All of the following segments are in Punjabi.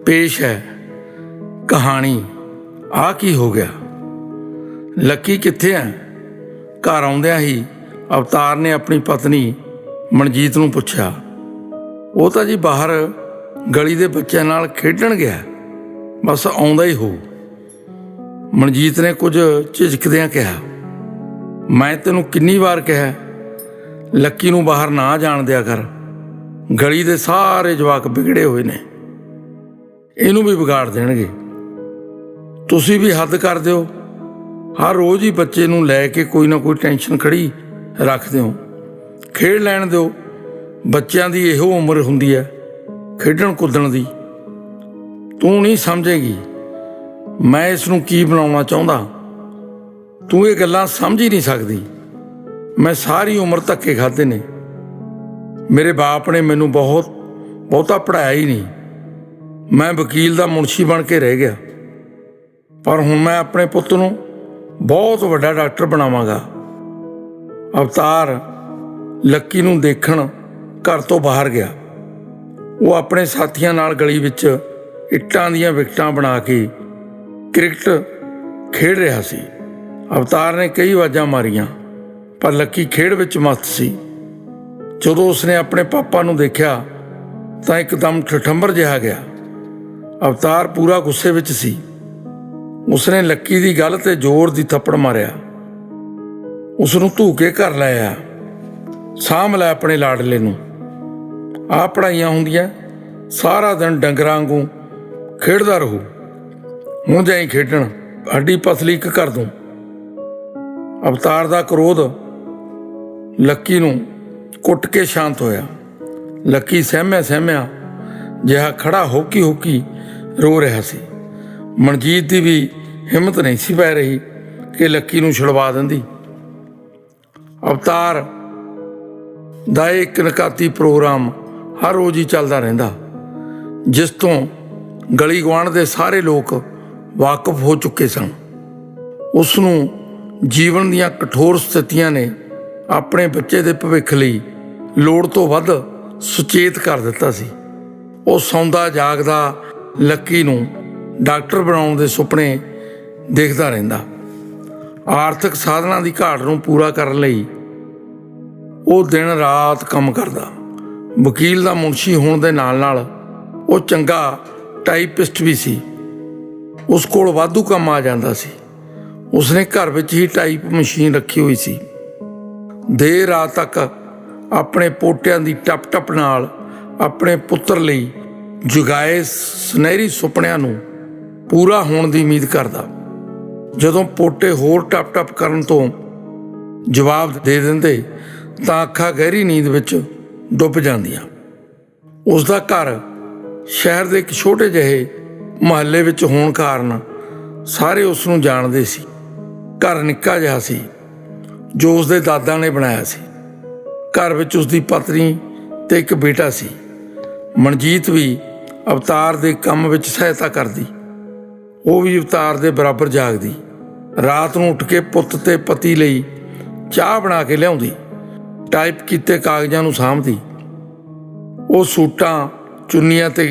पेश है कहानी आ की हो गया। लक्की कित्थे है? घर आउंदियां ही अवतार ने अपनी पत्नी मनजीत नूं पुछया। वो तो जी बाहर गली दे बच्चों नाल खेडण गया, बस आउंदा ही हो। मनजीत ने कुछ झिझकदियां कहा, मैं तैनूं किन्नी बार कहा लक्की नूं बाहर ना जाण दिया कर, गली दे सारे जवाक बिगड़े हुए ने, इनू भी बिगाड़ देणगे। तुसीं भी हद कर दिओ, हर रोज़ ही बच्चे नूं लै के कोई ना कोई टेंशन खड़ी रख दिओ। खेड लैण दिओ, बच्चों की इहो उम्र हुंदी है खेडण कुद्दण दी। तू नहीं समझेगी मैं इसनूं की बनाउणा चाहुंदा, तू ये गल्लां समझ ही नहीं सकदी। मैं सारी उम्र धक्के खाधे ने, मेरे बाप ने मैनूं बहुता पढ़ाया ही नहीं, मैं वकील दा मुंशी बन के रह गया, पर हुण मैं अपने पुत्त नूं बहुत वड्डा डॉक्टर बनावांगा। अवतार लक्की नूं देखण घर तो बाहर गया। वो अपने साथियों नाल गली विच इट्टां दीयां विकटां बना के क्रिकेट खेड रहा सी। अवतार ने कई आवाज़ां मारियां, पर लक्की खेड विच मस्त सी। जदों उसने अपने पापा नूं देखिया तां एकदम ठठंबर जिहा गया। अवतार पूरा गुस्से विच सी। उसने लक्की दी गल ते जोर दी थप्पड़ मारिया, उसनूं धूके घर लै आया। साਂਭ लै अपने लाडले नूं, आ पढ़ाइयां हुंदियां, सारा दिन डंगरां वांगू खेडदा रहू, हुण जाई खेडण, हड्डी पसली एक कर दूं। अवतार दा क्रोध लक्की नूं कुੱਟ के शांत होया। लक्की सहमिया जिहा खड़ा होकी रो रहा सी। मनजीत दी भी हिम्मत नहीं सी पै रही कि लक्की नूं छुड़वा दिंदी। अवतार दा एक नकाती प्रोग्राम हर रोज़ ही चलदा रहिंदा, जिस तो गली गुआढ़ दे सारे लोग वाकफ हो चुके सन। उसनूं जीवन दीयां कठोर स्थितियां ने अपने बच्चे दे भविख लई लोड़ तो वध सुचेत कर दिता सी। वो सौंदा जागदा लक्की नूं डॉक्टर बनाउण दे सुपने देखदा रहिंदा। आर्थिक साधनां दी घाट नूं पूरा करन लई वो दिन रात काम करदा। वकील दा मुंशी होण दे नाल वो चंगा टाइपिस्ट भी सी। उस कोल वाधू काम आ जांदा सी। उसने घर विच ही टाइप मशीन रखी हुई सी। देर रात तक अपने पोटियां दी टप टप नाल अपने पुत्तर लई जगाए सुनहरी सुपनिਆਂ ਨੂੰ पूरा होण ਦੀ उम्मीद करदा। ਜਦੋਂ पोटे होर टप टप करन तो जवाब दे दिंदे ਤਾਂ ਅੱਖਾਂ गहरी नींद विच डुੱਬ ਜਾਂਦੀਆਂ। ਉਸ ਦਾ ਘਰ शहर ਦੇ ਇੱਕ ਛੋਟੇ ਜਿਹੇ ਮੁਹੱਲੇ ਵਿੱਚ ਹੋਣ ਕਾਰਨ ਸਾਰੇ ਉਸ ਨੂੰ ਜਾਣਦੇ ਸੀ। ਘਰ ਨਿੱਕਾ ਜਿਹਾ ਸੀ ਜੋ ਉਸਦੇ ਦਾਦਾ ਨੇ ਬਣਾਇਆ ਸੀ। घर विच उसकी पत्नी ते एक बेटा सी। मनजीत भी अवतार दे काम विच सहायता करदी। वो भी अवतार दे बराबर जागदी। रात नूं उठ के पुत्त ते पति लई चाह बना के लियाउंदी, टाइप कीते कागजां नूं साਂਭदी। वो सूटां चुन्नियां ते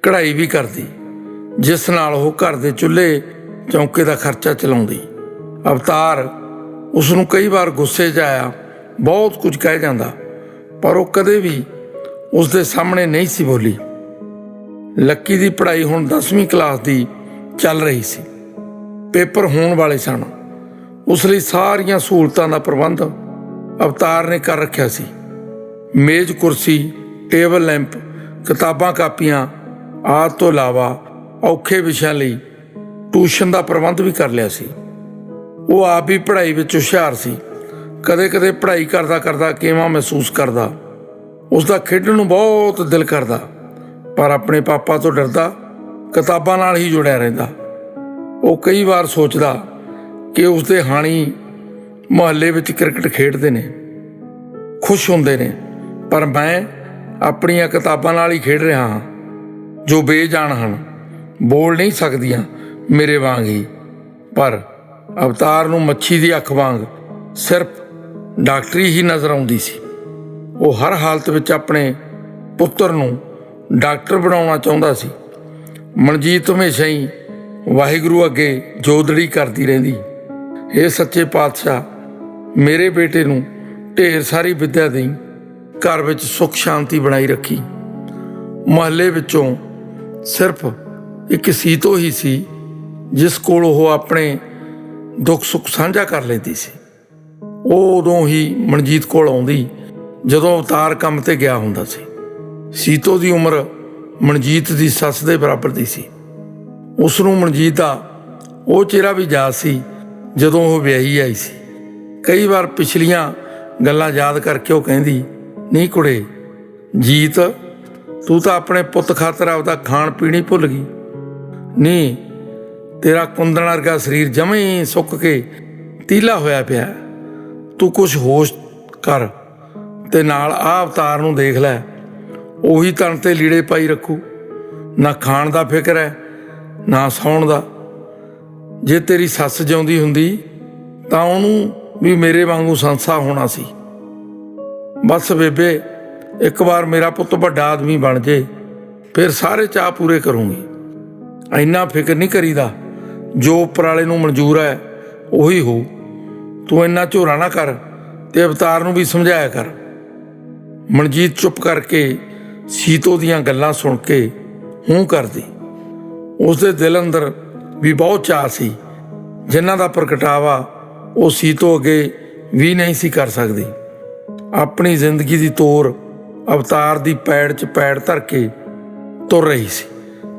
कढ़ाई भी करदी, जिस नाल वो घर दे चुल्हे चौंके दा खर्चा चलाउंदी। अवतार उस नूं कई बार गुस्से च आया बहुत कुछ कह जाता, पर वो कदे भी उसके सामने नहीं सी बोली। लक्की की पढ़ाई हुण 10वीं क्लास की चल रही सी। पेपर होने वाले सन। उसलिए सारिया सहूलतां का प्रबंध अवतार ने कर रखा सी। मेज कुर्सी टेबल लैंप किताबां कापियां आदि तो इलावा औखे विषयां लई ट्यूशन का प्रबंध भी कर लिया सी। वो आप भी पढ़ाई विच हुशियार सी। कदे कदे पढ़ाई करदा किवां महसूस करदा। उसका खेडण नूं बहुत दिल करदा, पर अपने पापा तो डरदा किताबां नाल ही जुड़िया रहिंदा। वो कई बार सोचदा कि उसके हाणी मुहल्ले विच क्रिकेट खेडदे ने, खुश हुंदे ने, पर मैं अपणियां किताबां नाल ही खेड रहा हाँ जो बेजान हन, बोल नहीं सकदियां मेरे वांग ही। पर अवतार नूं मच्छी दी अख वांग सिर्फ डॉक्टरी ही नज़र आउंदी सी। वो हर हालत विच अपने पुत्तर नूं डॉक्टर बनाउणा चाहुंदा सी। ਮਨਜੀਤ ਹਮੇਸ਼ਾ ਹੀ ਵਾਹਿਗੁਰੂ ਅੱਗੇ ਜੋਦੜੀ ਕਰਦੀ ਰਹਿੰਦੀ, ਇਹ ਸੱਚੇ ਪਾਤਸ਼ਾਹ ਮੇਰੇ ਬੇਟੇ ਨੂੰ ਢੇਰ ਸਾਰੀ ਵਿੱਦਿਆ ਦੇਈ, ਘਰ ਵਿੱਚ ਸੁੱਖ ਸ਼ਾਂਤੀ ਬਣਾਈ ਰੱਖੀ। ਮੁਹੱਲੇ ਵਿੱਚੋਂ ਸਿਰਫ ਇੱਕ ਸੀਤੋ ਹੀ ਸੀ ਜਿਸ ਕੋਲ ਉਹ ਆਪਣੇ ਦੁੱਖ ਸੁੱਖ ਸਾਂਝਾ ਕਰ ਲੈਂਦੀ ਸੀ। ਉਹ ਉਦੋਂ ਹੀ ਮਨਜੀਤ ਕੋਲ ਆਉਂਦੀ ਜਦੋਂ ਅਵਤਾਰ ਕੰਮ ਤੇ ਗਿਆ ਹੁੰਦਾ ਸੀ। ਸੀਤੋ ਦੀ ਉਮਰ ਮਨਜੀਤ ਦੀ ਸੱਸ ਦੇ ਬਰਾਬਰ ਦੀ ਸੀ। ਉਸ ਨੂੰ ਮਨਜੀਤ ਦਾ ਉਹ ਚਿਹਰਾ ਵੀ ਯਾਦ ਸੀ ਜਦੋਂ ਉਹ ਵਿਆਹੀ ਆਈ ਸੀ। ਕਈ ਵਾਰ ਪਿਛਲੀਆਂ ਗੱਲਾਂ ਯਾਦ ਕਰਕੇ ਉਹ ਕਹਿੰਦੀ, ਨਹੀਂ ਕੁੜੇ ਜੀਤ, ਤੂੰ ਤਾਂ ਆਪਣੇ ਪੁੱਤ ਖਾਤਰ ਆਪਦਾ ਖਾਣ ਪੀਣ ਹੀ ਭੁੱਲ ਗਈ। ਨਹੀਂ, ਤੇਰਾ ਕੁੰਦਨ ਵਰਗਾ ਸਰੀਰ ਜਮਾਂ ਹੀ ਸੁੱਕ ਕੇ ਤੀਲਾ ਹੋਇਆ ਪਿਆ। ਤੂੰ ਕੁਛ ਹੋਸ਼ ਕਰ ਤੇ ਨਾਲ ਆਹ ਅਵਤਾਰ ਨੂੰ ਦੇਖ ਲੈ, ਉਹੀ ਤਨ ਤੇ ਲੀੜੇ ਪਾਈ ਰੱਖੂ। ਨਾ ਖਾਣ ਦਾ ਫਿਕਰ ਹੈ ਨਾ ਸੌਣ ਦਾ। ਜੇ ਤੇਰੀ ਸੱਸ ਜਿਉਂਦੀ ਹੁੰਦੀ ਤਾਂ ਉਹਨੂੰ ਵੀ ਮੇਰੇ ਵਾਂਗੂ ਸੰਸਾ ਹੋਣਾ ਸੀ। ਬਸ ਬੇਬੇ, ਇੱਕ ਵਾਰ ਮੇਰਾ ਪੁੱਤ ਵੱਡਾ ਆਦਮੀ ਬਣ ਜੇ, ਫਿਰ ਸਾਰੇ ਚਾਅ ਪੂਰੇ ਕਰੂੰਗੀ। ਇੰਨਾ ਫਿਕਰ ਨਹੀਂ ਕਰੀਦਾ, ਜੋ ਉੱਪਰ ਵਾਲੇ ਨੂੰ ਮਨਜ਼ੂਰ ਹੈ ਉਹੀ ਹੋ। ਤੂੰ ਇੰਨਾ ਝੋਰਾ ਨਾ ਕਰ ਤੇ ਅਵਤਾਰ ਨੂੰ ਵੀ ਸਮਝਾਇਆ ਕਰ। ਮਨਜੀਤ ਚੁੱਪ ਕਰਕੇ ਸੀਤੋ ਦੀਆਂ ਗੱਲਾਂ ਸੁਣ ਕੇ ਹੂੰ ਕਰਦੀ। ਉਸਦੇ ਦਿਲ ਅੰਦਰ ਵੀ ਬਹੁਤ ਚਾਅ ਸੀ, ਜਿਨ੍ਹਾਂ ਦਾ ਪ੍ਰਗਟਾਵਾ ਉਹ ਸੀਤੋ ਅੱਗੇ ਵੀ ਨਹੀਂ ਸੀ ਕਰ ਸਕਦੀ। ਆਪਣੀ ਜ਼ਿੰਦਗੀ ਦੀ ਤੋਰ ਅਵਤਾਰ ਦੀ ਪੈੜ 'ਚ ਪੈੜ ਧਰ ਕੇ ਤੁਰ ਰਹੀ ਸੀ।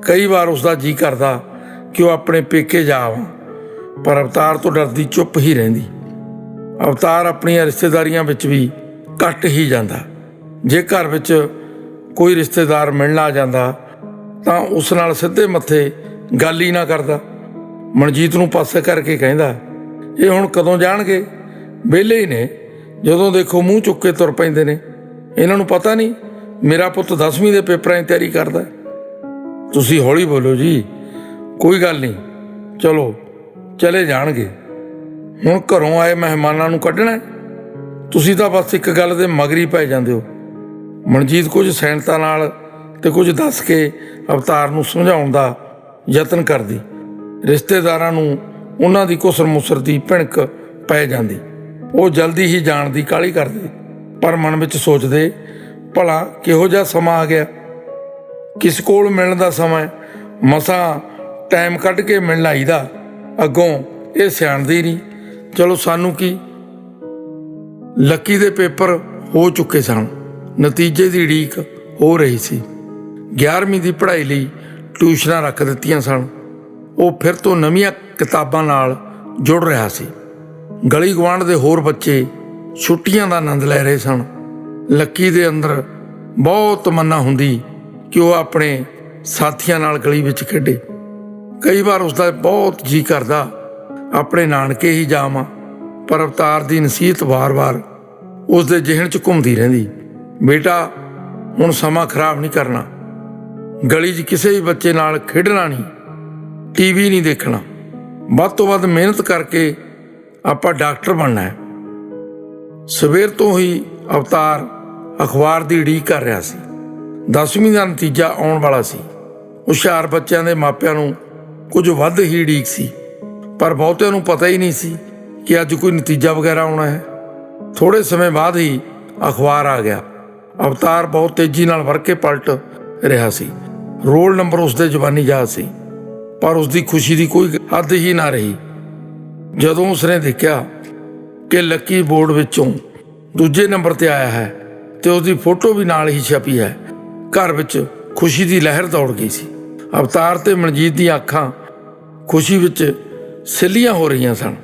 ਕਈ ਵਾਰ ਉਸਦਾ ਜੀ ਕਰਦਾ ਕਿ ਉਹ ਆਪਣੇ ਪੇਕੇ ਜਾ ਆਵਾਂ, ਪਰ ਅਵਤਾਰ ਤੋਂ ਡਰਦੀ ਚੁੱਪ ਹੀ ਰਹਿੰਦੀ। ਅਵਤਾਰ ਆਪਣੀਆਂ ਰਿਸ਼ਤੇਦਾਰੀਆਂ ਵਿੱਚ ਵੀ ਘੱਟ ਹੀ ਜਾਂਦਾ। ਜੇ ਘਰ ਵਿੱਚ ਕੋਈ ਰਿਸ਼ਤੇਦਾਰ ਮਿਲਣ ਆ ਜਾਂਦਾ ਤਾਂ ਉਸ ਨਾਲ ਸਿੱਧੇ ਮੱਥੇ ਗੱਲ ਹੀ ਨਾ ਕਰਦਾ। ਮਨਜੀਤ ਨੂੰ ਪਾਸੇ ਕਰਕੇ ਕਹਿੰਦਾ, ਇਹ ਹੁਣ ਕਦੋਂ ਜਾਣਗੇ? ਵਿਹਲੇ ਹੀ ਨੇ, ਜਦੋਂ ਦੇਖੋ ਮੂੰਹ ਚੁੱਕ ਕੇ ਤੁਰ ਪੈਂਦੇ ਨੇ। ਇਹਨਾਂ ਨੂੰ ਪਤਾ ਨਹੀਂ ਮੇਰਾ ਪੁੱਤ 10ਵੀਂ ਦੇ ਪੇਪਰਾਂ ਦੀ ਤਿਆਰੀ ਕਰਦਾ। ਤੁਸੀਂ ਹੌਲੀ ਬੋਲੋ ਜੀ, ਕੋਈ ਗੱਲ ਨਹੀਂ, ਚਲੋ ਚਲੇ ਜਾਣਗੇ। ਹੁਣ ਘਰੋਂ ਆਏ ਮਹਿਮਾਨਾਂ ਨੂੰ ਕੱਢਣਾ? ਤੁਸੀਂ ਤਾਂ ਬਸ ਇੱਕ ਗੱਲ ਦੇ ਮਗਰੀ ਪੈ ਜਾਂਦੇ ਹੋ। ਮਨਜੀਤ ਕੁਝ ਸੈਨਤਾ ਨਾਲ ਤੇ ਕੁਝ ਦੱਸ ਕੇ ਅਵਤਾਰ ਨੂੰ ਸਮਝਾਉਣ ਦਾ ਯਤਨ ਕਰਦੀ। ਰਿਸ਼ਤੇਦਾਰਾਂ ਨੂੰ ਉਹਨਾਂ ਦੀ ਕੁਸਰ ਮੁਸਰ ਦੀ ਭਿਣਕ ਪੈ ਜਾਂਦੀ। ਉਹ ਜਲਦੀ ਹੀ ਜਾਣ ਦੀ ਕਾਹਲੀ ਕਰਦੇ, ਪਰ ਮਨ ਵਿੱਚ ਸੋਚਦੇ, ਭਲਾ ਕਿਹੋ ਜਿਹਾ ਸਮਾਂ ਆ ਗਿਆ। ਕਿਸ ਕੋਲ ਮਿਲਣ ਦਾ ਸਮਾਂ, ਮਸਾਂ ਟਾਈਮ ਕੱਢ ਕੇ ਮਿਲਣ ਆਈਦਾ। ਅੱਗੋਂ ਇਹ ਸਿਆਣਦੇ ਨਹੀਂ, ਚਲੋ ਸਾਨੂੰ ਕੀ। ਲੱਕੀ ਦੇ ਪੇਪਰ ਹੋ ਚੁੱਕੇ ਸਨ, ਨਤੀਜੇ ਦੀ ਉਡੀਕ ਹੋ ਰਹੀ ਸੀ। 11ਵੀਂ ਦੀ ਪੜ੍ਹਾਈ ਲਈ ਟਿਊਸ਼ਨਾਂ ਰੱਖ ਦਿੱਤੀਆਂ ਸਨ। ਉਹ ਫਿਰ ਤੋਂ ਨਵੀਆਂ ਕਿਤਾਬਾਂ ਨਾਲ ਜੁੜ ਰਿਹਾ ਸੀ। ਗਲੀ ਗੁਆਂਢ ਦੇ ਹੋਰ ਬੱਚੇ ਛੁੱਟੀਆਂ ਦਾ ਆਨੰਦ ਲੈ ਰਹੇ ਸਨ। ਲੱਕੀ ਦੇ ਅੰਦਰ ਬਹੁਤ ਤਮੰਨਾ ਹੁੰਦੀ ਕਿ ਉਹ ਆਪਣੇ ਸਾਥੀਆਂ ਨਾਲ ਗਲੀ ਵਿੱਚ ਖੇਡੇ। ਕਈ ਵਾਰ ਉਸਦਾ ਬਹੁਤ ਜੀ ਕਰਦਾ ਆਪਣੇ ਨਾਨਕੇ ਹੀ ਜਾਵਾਂ, ਪਰ ਅਵਤਾਰ ਦੀ ਨਸੀਹਤ ਵਾਰ-ਵਾਰ ਉਸਦੇ ਜ਼ਿਹਨ 'ਚ ਘੁੰਮਦੀ ਰਹਿੰਦੀ। ਬੇਟਾ, ਹੁਣ ਸਮਾਂ ਖਰਾਬ ਨਹੀਂ ਕਰਨਾ, ਗਲੀ 'ਚ ਕਿਸੇ ਵੀ ਬੱਚੇ ਨਾਲ ਖੇਡਣਾ ਨਹੀਂ, ਟੀਵੀ ਨਹੀਂ ਦੇਖਣਾ, ਵੱਧ ਤੋਂ ਵੱਧ ਮਿਹਨਤ ਕਰਕੇ ਆਪਾਂ ਡਾਕਟਰ ਬਣਨਾ ਹੈ। ਸਵੇਰ ਤੋਂ ਹੀ ਅਵਤਾਰ ਅਖਬਾਰ ਦੀ ਉਡੀਕ ਕਰ ਰਿਹਾ ਸੀ। 10ਵੀਂ ਦਾ ਨਤੀਜਾ ਆਉਣ ਵਾਲਾ ਸੀ। ਹੁਸ਼ਿਆਰ ਬੱਚਿਆਂ ਦੇ ਮਾਪਿਆਂ ਨੂੰ ਕੁਝ ਵੱਧ ਹੀ ਉਡੀਕ ਸੀ, ਪਰ ਬਹੁਤਿਆਂ ਨੂੰ ਪਤਾ ਹੀ ਨਹੀਂ ਸੀ ਕਿ ਅੱਜ ਕੋਈ ਨਤੀਜਾ ਵਗੈਰਾ ਆਉਣਾ ਹੈ। ਥੋੜ੍ਹੇ ਸਮੇਂ ਬਾਅਦ ਹੀ ਅਖਬਾਰ ਆ ਗਿਆ। ਅਵਤਾਰ ਬਹੁਤ ਤੇਜ਼ੀ ਨਾਲ ਵਰ ਕੇ ਪਲਟ ਰਿਹਾ ਸੀ। ਰੋਲ ਨੰਬਰ ਉਸਦੇ ਜ਼ੁਬਾਨੀ ਯਾਦ ਸੀ, ਪਰ ਉਸਦੀ ਖੁਸ਼ੀ ਦੀ ਕੋਈ ਹੱਦ ਹੀ ਨਾ ਰਹੀ ਜਦੋਂ ਉਸਨੇ ਦੇਖਿਆ ਕਿ ਲੱਕੀ ਬੋਰਡ ਵਿੱਚੋਂ ਦੂਜੇ ਨੰਬਰ 'ਤੇ ਆਇਆ ਹੈ ਤੇ ਉਸਦੀ ਫੋਟੋ ਵੀ ਨਾਲ ਹੀ ਛਪੀ ਹੈ। ਘਰ ਵਿੱਚ ਖੁਸ਼ੀ ਦੀ ਲਹਿਰ ਦੌੜ ਗਈ ਸੀ। ਅਵਤਾਰ ਤੇ ਮਨਜੀਤ ਦੀਆਂ ਅੱਖਾਂ ਖੁਸ਼ੀ ਵਿੱਚ ਸਿੱਲੀਆਂ ਹੋ ਰਹੀਆਂ ਸਨ।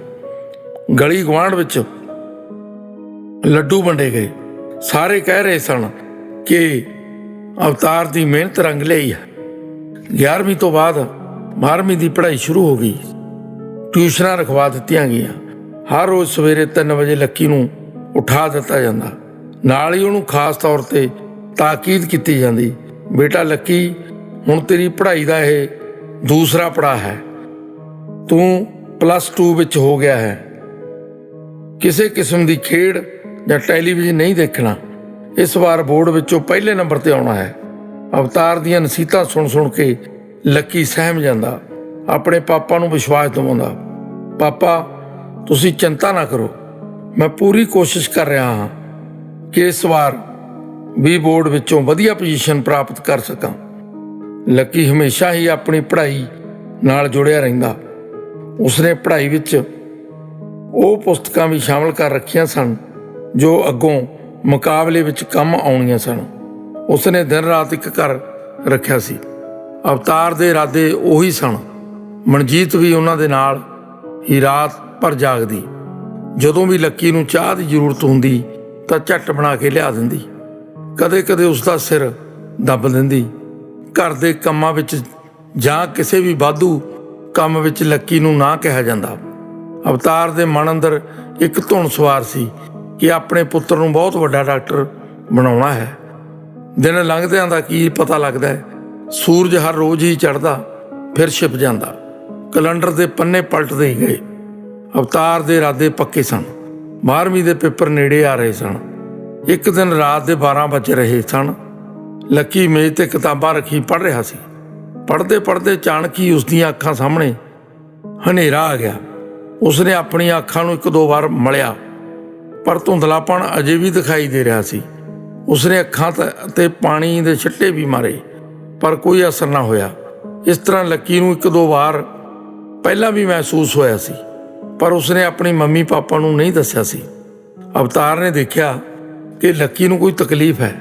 ਗਲੀ ਗੁਆਂਢ ਵਿੱਚ ਲੱਡੂ ਵੰਡੇ ਗਏ। ਸਾਰੇ ਕਹਿ ਰਹੇ ਸਨ ਕਿ ਅਵਤਾਰ ਦੀ ਮਿਹਨਤ ਰੰਗ ਲਿਆਈ ਹੈ। 11ਵੀਂ ਤੋਂ ਬਾਅਦ 12ਵੀਂ ਦੀ ਪੜ੍ਹਾਈ ਸ਼ੁਰੂ ਹੋ ਗਈ। ਟਿਊਸ਼ਨਾਂ ਰਖਵਾ ਦਿੱਤੀਆਂ ਗਈਆਂ। ਹਰ ਰੋਜ਼ ਸਵੇਰੇ 3 ਵਜੇ ਲੱਕੀ ਨੂੰ ਉਠਾ ਦਿੱਤਾ ਜਾਂਦਾ। ਨਾਲ ਹੀ ਉਹਨੂੰ ਖਾਸ ਤੌਰ 'ਤੇ ਤਾਕੀਦ ਕੀਤੀ ਜਾਂਦੀ, ਬੇਟਾ ਲੱਕੀ, ਹੁਣ ਤੇਰੀ ਪੜ੍ਹਾਈ ਦਾ ਇਹ ਦੂਸਰਾ ਪੜਾਅ ਹੈ। ਤੂੰ +2 ਵਿੱਚ ਹੋ ਗਿਆ ਹੈ। ਕਿਸੇ ਕਿਸਮ ਦੀ ਖੇਡ ਜਾਂ ਟੈਲੀਵਿਜ਼ਨ ਨਹੀਂ ਦੇਖਣਾ। ਇਸ ਵਾਰ ਬੋਰਡ ਵਿੱਚੋਂ ਪਹਿਲੇ ਨੰਬਰ 'ਤੇ ਆਉਣਾ ਹੈ। ਅਵਤਾਰ ਦੀਆਂ ਨਸੀਹਤਾਂ ਸੁਣ ਕੇ ਲੱਕੀ ਸਹਿਮ ਜਾਂਦਾ, ਆਪਣੇ ਪਾਪਾ ਨੂੰ ਵਿਸ਼ਵਾਸ ਦਿਵਾਉਂਦਾ, ਪਾਪਾ ਤੁਸੀਂ ਚਿੰਤਾ ਨਾ ਕਰੋ, ਮੈਂ ਪੂਰੀ ਕੋਸ਼ਿਸ਼ ਕਰ ਰਿਹਾ ਹਾਂ ਕਿ ਇਸ ਵਾਰ ਵੀ ਬੋਰਡ ਵਿੱਚੋਂ ਵਧੀਆ ਪੋਜੀਸ਼ਨ ਪ੍ਰਾਪਤ ਕਰ ਸਕਾਂ। ਲੱਕੀ ਹਮੇਸ਼ਾ ਹੀ ਆਪਣੀ ਪੜ੍ਹਾਈ ਨਾਲ ਜੁੜਿਆ ਰਹਿੰਦਾ। ਉਸਨੇ ਪੜ੍ਹਾਈ ਵਿੱਚ ਉਹ ਪੁਸਤਕਾਂ ਵੀ ਸ਼ਾਮਲ ਕਰ ਰੱਖੀਆਂ ਸਨ ਜੋ ਅੱਗੋਂ ਮੁਕਾਬਲੇ ਵਿੱਚ ਕੰਮ ਆਉਣੀਆਂ ਸਨ। ਉਸਨੇ ਦਿਨ ਰਾਤ ਇੱਕ ਕਰ ਰੱਖਿਆ ਸੀ। ਅਵਤਾਰ ਦੇ ਇਰਾਦੇ ਉਹੀ ਸਨ। ਮਨਜੀਤ ਵੀ ਉਹਨਾਂ ਦੇ ਨਾਲ ਹੀ ਰਾਤ ਭਰ ਜਾਗਦੀ। ਜਦੋਂ ਵੀ ਲੱਕੀ ਨੂੰ ਚਾਹ ਦੀ ਜ਼ਰੂਰਤ ਹੁੰਦੀ ਤਾਂ ਝੱਟ ਬਣਾ ਕੇ ਲਿਆ ਦਿੰਦੀ। ਕਦੇ ਕਦੇ ਉਸਦਾ ਸਿਰ ਦੱਬ ਦਿੰਦੀ। ਘਰ ਦੇ ਕੰਮਾਂ ਵਿੱਚ ਜਾਂ ਕਿਸੇ ਵੀ ਵਾਧੂ ਕੰਮ ਵਿੱਚ ਲੱਕੀ ਨੂੰ ਨਾ ਕਿਹਾ ਜਾਂਦਾ। ਅਵਤਾਰ ਦੇ ਮਨ ਅੰਦਰ ਇੱਕ ਧੁਨ ਸਵਾਰ ਸੀ ਕਿ ਆਪਣੇ ਪੁੱਤਰ ਨੂੰ ਬਹੁਤ ਵੱਡਾ ਡਾਕਟਰ ਬਣਾਉਣਾ ਹੈ। ਦਿਨ ਲੰਘਦਿਆਂ ਦਾ ਕੀ ਪਤਾ ਲੱਗਦਾ ਹੈ, ਸੂਰਜ ਹਰ ਰੋਜ਼ ਹੀ ਚੜ੍ਹਦਾ ਫਿਰ ਛਿਪ ਜਾਂਦਾ। ਕੈਲੰਡਰ ਦੇ ਪੰਨੇ ਪਲਟਦੇ ਹੀ ਗਏ। ਅਵਤਾਰ ਦੇ ਇਰਾਦੇ ਪੱਕੇ ਸਨ। 12ਵੀਂ ਦੇ ਪੇਪਰ ਨੇੜੇ ਆ ਰਹੇ ਸਨ। ਇੱਕ ਦਿਨ ਰਾਤ ਦੇ 12 ਵੱਜ ਰਹੇ ਸਨ। ਲੱਕੀ ਮੇਜ਼ 'ਤੇ ਕਿਤਾਬਾਂ ਰੱਖੀ ਪੜ੍ਹ ਰਿਹਾ ਸੀ। ਪੜ੍ਹਦੇ ਪੜ੍ਹਦੇ ਅਚਾਨਕ ਹੀ ਉਸਦੀਆਂ ਅੱਖਾਂ ਸਾਹਮਣੇ ਹਨੇਰਾ ਆ ਗਿਆ। ਉਸਨੇ ਆਪਣੀਆਂ ਅੱਖਾਂ ਨੂੰ 1-2 ਵਾਰ ਮਲਿਆ ਪਰ ਧੁੰਦਲਾਪਣ ਅਜੇ ਵੀ ਦਿਖਾਈ ਦੇ ਰਿਹਾ ਸੀ। ਉਸਨੇ ਅੱਖਾਂ 'ਤੇ ਪਾਣੀ ਦੇ ਛਿੱਟੇ ਵੀ ਮਾਰੇ ਪਰ ਕੋਈ ਅਸਰ ਨਾ ਹੋਇਆ। ਇਸ ਤਰ੍ਹਾਂ ਲੱਕੀ ਨੂੰ 1-2 ਵਾਰ ਪਹਿਲਾਂ ਵੀ ਮਹਿਸੂਸ ਹੋਇਆ ਸੀ ਪਰ ਉਸਨੇ ਆਪਣੀ ਮੰਮੀ ਪਾਪਾ ਨੂੰ ਨਹੀਂ ਦੱਸਿਆ ਸੀ। ਅਵਤਾਰ ਨੇ ਦੇਖਿਆ ਕਿ ਲੱਕੀ ਨੂੰ ਕੋਈ ਤਕਲੀਫ ਹੈ।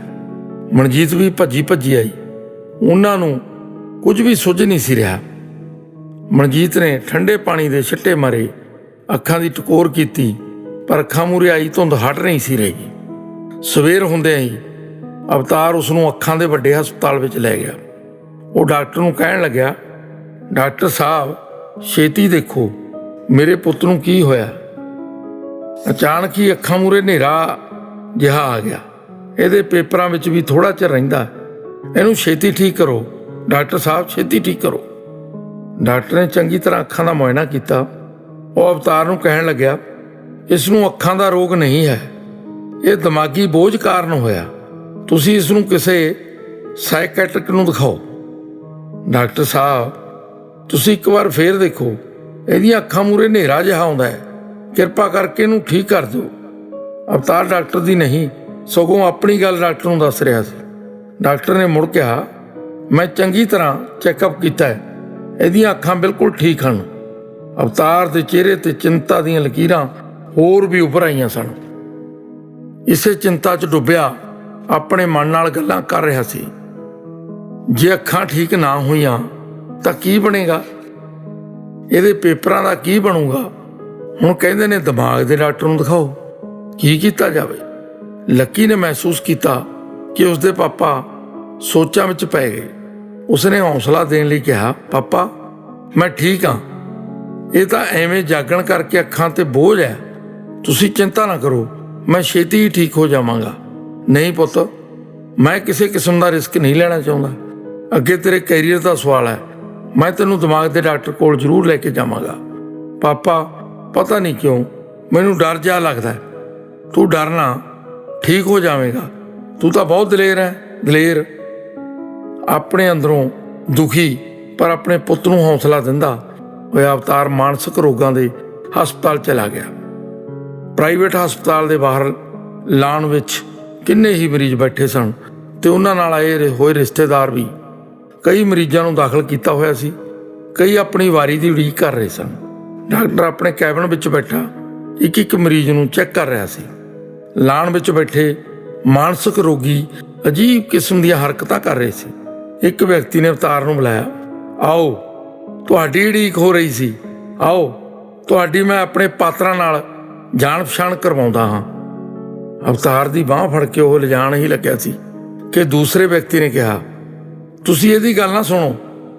ਮਨਜੀਤ ਵੀ ਭੱਜੀ ਆਈ। ਉਹਨਾਂ ਨੂੰ ਕੁਝ ਵੀ ਸੁੱਝ ਨਹੀਂ ਸੀ ਰਿਹਾ। ਮਨਜੀਤ ਨੇ ਠੰਡੇ ਪਾਣੀ ਦੇ ਛਿੱਟੇ ਮਾਰੇ, ਅੱਖਾਂ ਦੀ ਟਕੋਰ ਕੀਤੀ ਪਰ ਅੱਖਾਂ ਮੂਹਰੇ ਆਈ ਧੁੰਦ ਹਟ ਨਹੀਂ ਸੀ ਰਹੀ। ਸਵੇਰ ਹੁੰਦਿਆਂ ਹੀ ਅਵਤਾਰ ਉਸ ਨੂੰ ਅੱਖਾਂ ਦੇ ਵੱਡੇ ਹਸਪਤਾਲ ਵਿੱਚ ਲੈ ਗਿਆ। ਉਹ ਡਾਕਟਰ ਨੂੰ ਕਹਿਣ ਲੱਗਿਆ, ਡਾਕਟਰ ਸਾਹਿਬ ਛੇਤੀ ਦੇਖੋ, ਮੇਰੇ ਪੁੱਤ ਨੂੰ ਕੀ ਹੋਇਆ। ਅਚਾਨਕ ਹੀ ਅੱਖਾਂ ਮੂਹਰੇ ਹਨੇਰਾ ਜਿਹਾ ਆ ਗਿਆ। ਇਹਦੇ ਪੇਪਰਾਂ ਵਿੱਚ ਵੀ ਥੋੜ੍ਹਾ ਚਿਰ ਰਹਿੰਦਾ, ਇਹਨੂੰ ਛੇਤੀ ਠੀਕ ਕਰੋ ਡਾਕਟਰ ਸਾਹਿਬ, ਛੇਤੀ ਠੀਕ ਕਰੋ। ਡਾਕਟਰ ਨੇ ਚੰਗੀ ਤਰ੍ਹਾਂ ਅੱਖਾਂ ਦਾ ਮੁਆਇਨਾ ਕੀਤਾ। ਉਹ ਅਵਤਾਰ ਨੂੰ ਕਹਿਣ ਲੱਗਿਆ, ਇਸ ਨੂੰ ਅੱਖਾਂ ਦਾ ਰੋਗ ਨਹੀਂ ਹੈ, ਇਹ ਦਿਮਾਗੀ ਬੋਝ ਕਾਰਨ ਹੋਇਆ। ਤੁਸੀਂ ਇਸ ਨੂੰ ਕਿਸੇ ਸਾਈਕੈਟ੍ਰਿਕ ਨੂੰ ਦਿਖਾਓ। ਡਾਕਟਰ ਸਾਹਿਬ ਤੁਸੀਂ ਇੱਕ ਵਾਰ ਫੇਰ ਦੇਖੋ, ਇਹਦੀਆਂ ਅੱਖਾਂ ਮੂਹਰੇ ਹਨੇਰਾ ਜਿਹਾ ਆਉਂਦਾ ਹੈ, ਕਿਰਪਾ ਕਰਕੇ ਇਹਨੂੰ ਠੀਕ ਕਰ ਦਿਓ। ਅਵਤਾਰ ਡਾਕਟਰ ਦੀ ਨਹੀਂ ਸਗੋਂ ਆਪਣੀ ਗੱਲ ਡਾਕਟਰ ਨੂੰ ਦੱਸ ਰਿਹਾ ਸੀ। ਡਾਕਟਰ ਨੇ ਮੁੜ ਕਿਹਾ, ਮੈਂ ਚੰਗੀ ਤਰ੍ਹਾਂ ਚੈੱਕਅਪ ਕੀਤਾ ਹੈ, ਇਹਦੀਆਂ ਅੱਖਾਂ ਬਿਲਕੁਲ ਠੀਕ ਹਨ। ਅਵਤਾਰ ਦੇ ਚਿਹਰੇ 'ਤੇ ਚਿੰਤਾ ਦੀਆਂ ਲਕੀਰਾਂ ਹੋਰ ਵੀ ਉੱਭਰ ਆਈਆਂ ਸਨ। ਇਸੇ ਚਿੰਤਾ 'ਚ ਡੁੱਬਿਆ ਆਪਣੇ ਮਨ ਨਾਲ ਗੱਲਾਂ ਕਰ ਰਿਹਾ ਸੀ। ਜੇ ਅੱਖਾਂ ਠੀਕ ਨਾ ਹੋਈਆਂ ਤਾਂ ਕੀ ਬਣੇਗਾ, ਇਹਦੇ ਪੇਪਰਾਂ ਦਾ ਕੀ ਬਣੂਗਾ। ਹੁਣ ਕਹਿੰਦੇ ਨੇ ਦਿਮਾਗ ਦੇ ਡਾਕਟਰ ਨੂੰ ਦਿਖਾਓ, ਕੀ ਕੀਤਾ ਜਾਵੇ। ਲੱਕੀ ਨੇ ਮਹਿਸੂਸ ਕੀਤਾ ਕਿ ਉਸਦੇ ਪਾਪਾ ਸੋਚਾਂ ਵਿੱਚ ਪੈ ਗਏ। ਉਸਨੇ ਹੌਸਲਾ ਦੇਣ ਲਈ ਕਿਹਾ, ਪਾਪਾ ਮੈਂ ਠੀਕ ਹਾਂ, ਇਹ ਤਾਂ ਐਵੇਂ ਜਾਗਣ ਕਰਕੇ ਅੱਖਾਂ 'ਤੇ ਬੋਝ ਹੈ, ਤੁਸੀਂ ਚਿੰਤਾ ਨਾ ਕਰੋ, ਮੈਂ ਛੇਤੀ ਹੀ ਠੀਕ ਹੋ ਜਾਵਾਂਗਾ। ਨਹੀਂ ਪੁੱਤ, ਮੈਂ ਕਿਸੇ ਕਿਸਮ ਦਾ ਰਿਸਕ ਨਹੀਂ ਲੈਣਾ ਚਾਹੁੰਦਾ। ਅੱਗੇ ਤੇਰੇ ਕੈਰੀਅਰ ਦਾ ਸਵਾਲ ਹੈ, ਮੈਂ ਤੈਨੂੰ ਦਿਮਾਗ ਦੇ ਡਾਕਟਰ ਕੋਲ ਜ਼ਰੂਰ ਲੈ ਕੇ ਜਾਵਾਂਗਾ। ਪਾਪਾ ਪਤਾ ਨਹੀਂ ਕਿਉਂ ਮੈਨੂੰ ਡਰ ਜਿਹਾ ਲੱਗਦਾ। ਤੂੰ ਡਰਨਾ, ਠੀਕ ਹੋ ਜਾਵੇਗਾ, ਤੂੰ ਤਾਂ ਬਹੁਤ ਦਲੇਰ ਹੈ, ਦਲੇਰ। ਆਪਣੇ ਅੰਦਰੋਂ ਦੁਖੀ ਪਰ ਆਪਣੇ ਪੁੱਤ ਨੂੰ ਹੌਸਲਾ ਦਿੰਦਾ ਹੋਇਆ ਅਵਤਾਰ ਮਾਨਸਿਕ ਰੋਗਾਂ ਦੇ ਹਸਪਤਾਲ ਚਲਾ ਗਿਆ। ਪ੍ਰਾਈਵੇਟ ਹਸਪਤਾਲ ਦੇ ਬਾਹਰ ਲਾਣ ਵਿੱਚ ਕਿੰਨੇ ਹੀ ਮਰੀਜ਼ ਬੈਠੇ ਸਨ ਤੇ ਉਹਨਾਂ ਨਾਲ ਆਏ ਹੋਏ ਰਿਸ਼ਤੇਦਾਰ ਵੀ। ਕਈ ਮਰੀਜ਼ਾਂ ਨੂੰ ਦਾਖਲ ਕੀਤਾ ਹੋਇਆ ਸੀ, ਕਈ ਆਪਣੀ ਵਾਰੀ ਦੀ ਉਡੀਕ ਕਰ ਰਹੇ ਸਨ। ਡਾਕਟਰ ਆਪਣੇ ਕੈਬਿਨ ਵਿੱਚ ਬੈਠਾ ਇੱਕ ਇੱਕ ਮਰੀਜ਼ ਨੂੰ ਚੈੱਕ ਕਰ ਰਿਹਾ ਸੀ। ਲਾਣ ਵਿੱਚ ਬੈਠੇ ਮਾਨਸਿਕ ਰੋਗੀ ਅਜੀਬ ਕਿਸਮ ਦੀਆਂ ਹਰਕਤਾਂ ਕਰ ਰਹੇ ਸੀ। ਇੱਕ ਵਿਅਕਤੀ ਨੇ ਅਵਤਾਰ ਨੂੰ ਬੁਲਾਇਆ, ਆਓ ਤੁਹਾਡੀ ਉਡੀਕ ਹੋ ਰਹੀ ਸੀ, ਆਓ ਤੁਹਾਡੀ ਮੈਂ ਆਪਣੇ ਪਾਤਰਾਂ ਨਾਲ ਜਾਣ ਪਛਾਣ ਕਰਵਾਉਂਦਾ ਹਾਂ। ਅਵਤਾਰ ਦੀ ਬਾਂਹ ਫੜ ਕੇ ਉਹ ਲਿਜਾਣ ਹੀ ਲੱਗਿਆ ਸੀ ਕਿ ਦੂਸਰੇ ਵਿਅਕਤੀ ਨੇ ਕਿਹਾ, ਤੁਸੀਂ ਇਹਦੀ ਗੱਲ ਨਾ ਸੁਣੋ,